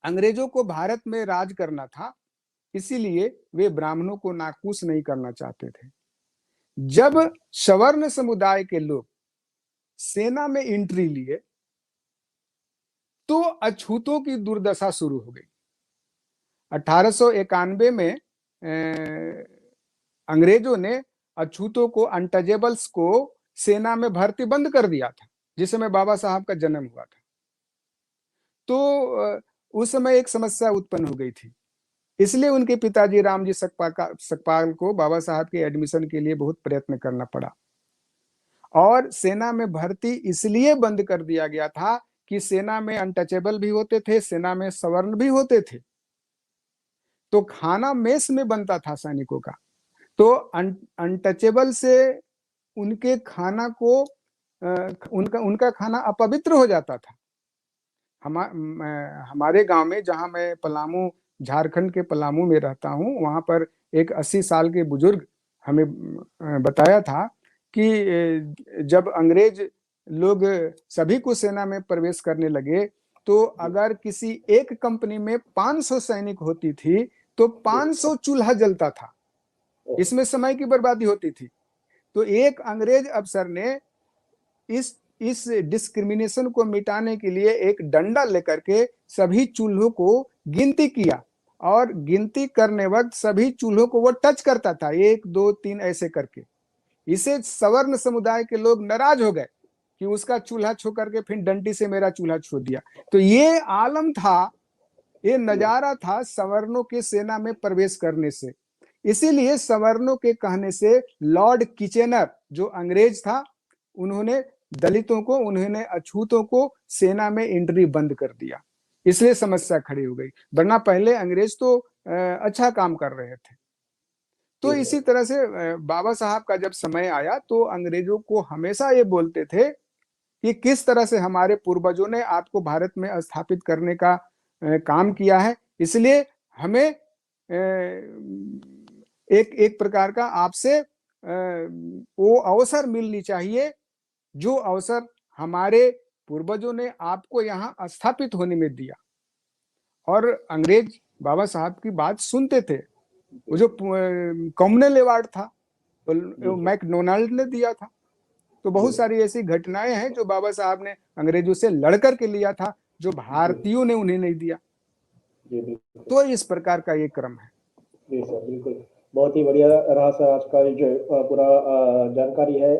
Speaker 2: अंग्रेजों को भारत में राज करना था, इसीलिए वे ब्राह्मणों को नाखुश नहीं करना चाहते थे। जब सवर्ण समुदाय के लोग सेना में एंट्री लिए तो अछूतों की दुर्दशा शुरू हो गई। 1891 में अंग्रेजों ने अछूतों को, अनटचेबल्स को सेना में भर्ती बंद कर दिया था, जिस समय बाबा साहब का जन्म हुआ था। तो उस समय एक समस्या उत्पन्न हो गई थी, इसलिए उनके पिताजी रामजी सकपाल को बाबा साहब के एडमिशन के लिए बहुत प्रयत्न करना पड़ा। और सेना में भर्ती इसलिए बंद कर दिया गया था कि सेना में अनटचेबल भी होते थे, सेना में सवर्ण भी होते थे। तो खाना मेस में बनता था सैनिकों का, तो अनटचेबल से उनके खाना को उनका खाना अपवित्र हो जाता था। हमारे गांव में, जहां मैं पलामू, झारखंड के पलामू में रहता हूं, वहां पर एक 80 साल के बुजुर्ग हमें बताया था कि जब अंग्रेज लोग सभी को सेना में प्रवेश करने लगे तो अगर किसी एक कंपनी में 500 सैनिक होती थी तो 500 चूल्हा जलता था, इसमें समय की बर्बादी होती थी। तो एक अंग्रेज अफसर ने इस डिस्क्रिमिनेशन को मिटाने के लिए एक डंडा लेकर के सभी चूल्हों को गिनती किया, और गिनती करने वक्त सभी चूल्हों को वो टच करता था, 1 2 3 ऐसे करके। इसे सवर्ण समुदाय के लोग नाराज हो गए कि उसका चूल्हा छू करके फिर डंडी से मेरा चूल्हा छू दिया। तो ये आलम था, ये नजारा था सवर्णों के सेना में प्रवेश करने से। इसीलिए सवर्णों के कहने से लॉर्ड किचेनर जो अंग्रेज था, उन्होंने दलितों को, उन्होंने अछूतों को सेना में एंट्री बंद कर दिया। इसलिए समस्या खड़ी हो गई, वरना पहले अंग्रेज तो अच्छा काम कर रहे थे। तो
Speaker 1: जी
Speaker 2: इसी
Speaker 1: सर।
Speaker 2: तरह से बाबा साहब का जब समय आया तो अंग्रेजों को हमेशा ये बोलते थे कि किस तरह से हमारे पूर्वजों ने आपको भारत में स्थापित करने का काम किया है, इसलिए हमें एक एक प्रकार का आपसे वो अवसर मिलनी चाहिए जो अवसर हमारे पूर्वजों ने आपको यहाँ स्थापित होने में दिया। और अंग्रेज बाबा साहब की बात सुनते थे। वो जो कॉमनल अवार्ड था
Speaker 1: जी
Speaker 2: वो
Speaker 1: जी
Speaker 2: मैकडोनाल्ड ने दिया था। तो
Speaker 1: जी
Speaker 2: बहुत सारी ऐसी घटनाएं हैं जो बाबा साहब ने अंग्रेजों से लड़कर के लिया था, जो
Speaker 1: जी
Speaker 2: भारतीयों ने उन्हें नहीं दिया।
Speaker 1: जी बिल्कुल।
Speaker 2: तो इस प्रकार का ये क्रम है।
Speaker 1: जी सर बिल्कुल। बहुत ही बढ़िया रहा सर आज का ये जो पूरा जानकारी है,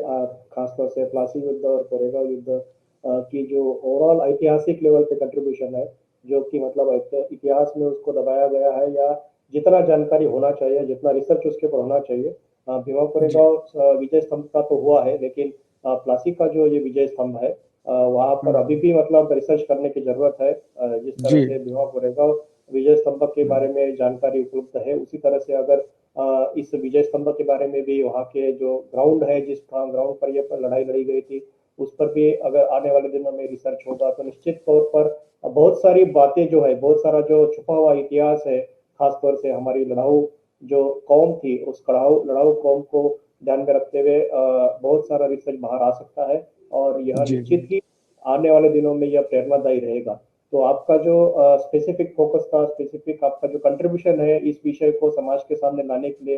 Speaker 1: खासतौर से प्लासी युद्ध और कोरेगांव युद्ध की जो ओवरऑल ऐतिहासिक लेवल पे कंट्रीब्यूशन है, जो कि मतलब इतिहास में उसको दबाया गया है, या जितना जानकारी होना चाहिए, जितना रिसर्च उसके ऊपर होना चाहिए। भीमा
Speaker 2: जी।
Speaker 1: कोरेगांव विजय स्तंभ का तो हुआ है, लेकिन प्लासी का जो ये विजय स्तंभ है, वहाँ पर अभी
Speaker 2: हम्म।
Speaker 1: भी मतलब रिसर्च करने की जरूरत है। जिस तरह
Speaker 2: जी।
Speaker 1: से भीमा कोरेगांव विजय स्तंभ के बारे में जानकारी उपलब्ध है, उसी तरह से अगर इस विजय स्तंभ के बारे में भी वहाँ के जो ग्राउंड है, जिस ग्राउंड पर ये लड़ाई लड़ी गई थी, उस पर भी अगर आने वाले दिनों में रिसर्च होगा तो निश्चित तौर पर बहुत सारी बातें जो है, बहुत सारा जो छुपा हुआ इतिहास है, खासतौर से हमारी लड़ाऊ जो कौम थी, उस लड़ाऊ लड़ाऊ कौम को ध्यान में रखते हुए बहुत सारा रिसर्च बाहर आ सकता है, और यह
Speaker 2: जी। जी।
Speaker 1: निश्चित ही आने वाले दिनों में यह प्रेरणादायी रहेगा। तो आपका जो स्पेसिफिक फोकस था, स्पेसिफिक आपका जो कंट्रीब्यूशन है इस विषय को समाज के सामने लाने के लिए,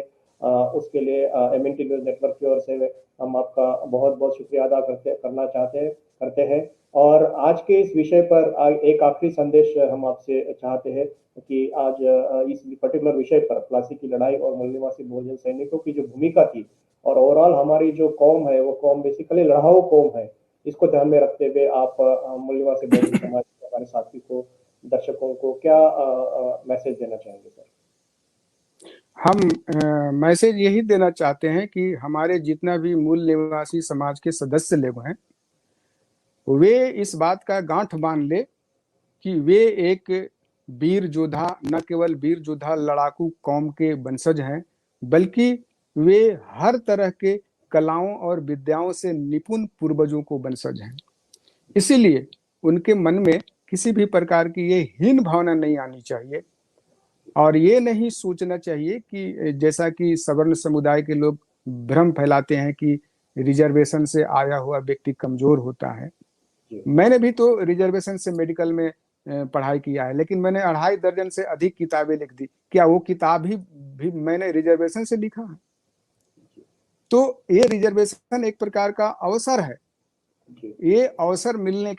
Speaker 1: उसके लिए एमएनटी न्यूज नेटवर्क की ओर से हम आपका बहुत बहुत शुक्रिया अदा करते हैं। और आज के इस विषय पर एक आखिरी संदेश हम आपसे चाहते हैं कि आज इस पर्टिकुलर विषय पर प्लासी की लड़ाई और मूल निवासी बहुजन सैनिकों की जो भूमिका थी, और ओवरऑल हमारी जो कौम है वो कौम बेसिकली लड़ाऊ कौम है, इसको ध्यान में रखते हुए आप मूल निवासी बहुजन समाज के हमारे साथी को, दर्शकों को क्या मैसेज देना चाहेंगे सर?
Speaker 2: हम मैसेज यही देना चाहते हैं कि हमारे जितना भी मूल निवासी समाज के सदस्य लोग हैं, वे इस बात का गांठ बांध ले कि वे एक वीर योद्धा, न केवल वीर योद्धा लड़ाकू कौम के वंशज हैं, बल्कि वे हर तरह के कलाओं और विद्याओं से निपुण पूर्वजों को वंशज हैं। इसीलिए उनके मन में किसी भी प्रकार की ये हीन भावना नहीं आनी चाहिए, और ये नहीं सोचना चाहिए कि जैसा कि सवर्ण समुदाय के लोग भ्रम फैलाते हैं कि रिजर्वेशन से आया हुआ व्यक्ति कमजोर होता है।
Speaker 1: जी
Speaker 2: मैंने भी तो रिजर्वेशन से मेडिकल में पढ़ाई किया है, लेकिन मैंने 2.5 दर्जन से अधिक किताबें लिख दी। क्या वो किताब ही भी मैंने रिजर्वेशन से लिखा है? तो ये रिजर्वेशन एक प्रकार का अवसर है।
Speaker 1: जी
Speaker 2: ये अवसर मिलने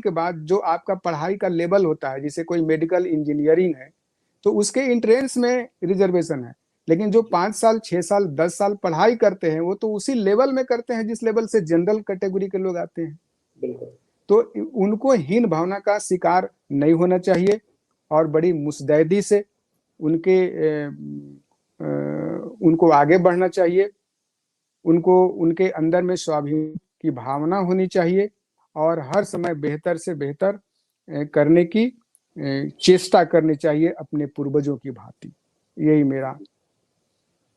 Speaker 2: के बाद जो आपका पढ़ाई का लेवल होता है, जैसे कोई मेडिकल इंजीनियरिंग है तो उसके इंट्रेंस में रिजर्वेशन है, लेकिन जो
Speaker 1: जी
Speaker 2: 5 साल 6 साल 10 साल पढ़ाई करते हैं वो तो उसी लेवल में करते हैं जिस लेवल से जनरल कैटेगरी के लोग आते हैं।
Speaker 1: बिल्कुल।
Speaker 2: तो उनको हीन भावना का शिकार नहीं होना चाहिए, और बड़ी मुस्तैदी से उनको आगे बढ़ना चाहिए। उनको उनके अंदर में स्वाभिमान की भावना होनी चाहिए, और हर समय बेहतर से बेहतर करने की चेष्टा करनी चाहिए अपने पूर्वजों की भांति। यही मेरा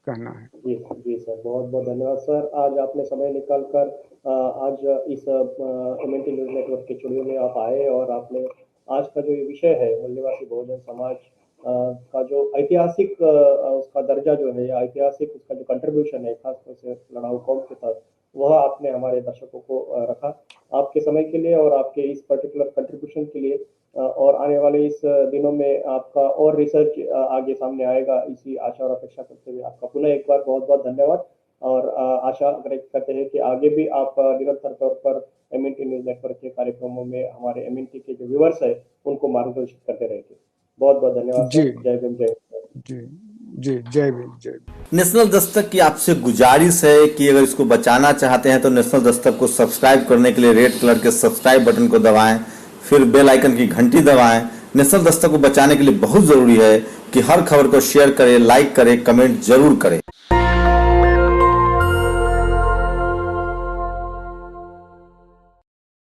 Speaker 2: कहना है।
Speaker 1: जी जी सर, बहुत बहुत धन्यवाद सर। आज आपने समय निकाल कर आज इस एमएनटी न्यूज नेटवर्क के स्टूडियो में आप आए, और आपने आज का जो ये विषय है मूल निवासी बहुजन समाज का जो ऐतिहासिक उसका दर्जा जो है, या ऐतिहासिक उसका जो कंट्रीब्यूशन है खासतौर से लड़ाऊ कौम के साथ, वह आपने हमारे दर्शकों को रखा। आपके समय के लिए और आपके इस पर्टिकुलर कंट्रीब्यूशन के लिए और आने वाले इस दिनों में आपका और रिसर्च आगे सामने आएगा, इसी आशा और अपेक्षा करते हुए आपका पुनः एक बार बहुत बहुत धन्यवाद। और आशा व्यक्त करते हैं कि आगे भी आप निरंतर तौर पर एमएनटी न्यूज नेटवर्क के कार्यक्रमों में हमारे एमएनटी के जो व्यूअर्स है उनको मार्गदर्शित करते रहेंगे। बहुत बहुत धन्यवाद
Speaker 2: जी
Speaker 1: सर। जय भीम, जय
Speaker 2: जी जी, जय भीम, जय भीम।
Speaker 3: नेशनल दस्तक की आपसे गुजारिश है कि अगर इसको बचाना चाहते हैं तो नेशनल दस्तक को सब्सक्राइब करने के लिए रेड कलर के सब्सक्राइब बटन को दबाएं, फिर बेल आइकन की घंटी दबाएं। नेशनल दस्तक को बचाने के लिए बहुत जरूरी है कि हर खबर को शेयर करें, लाइक करें, कमेंट जरूर करें।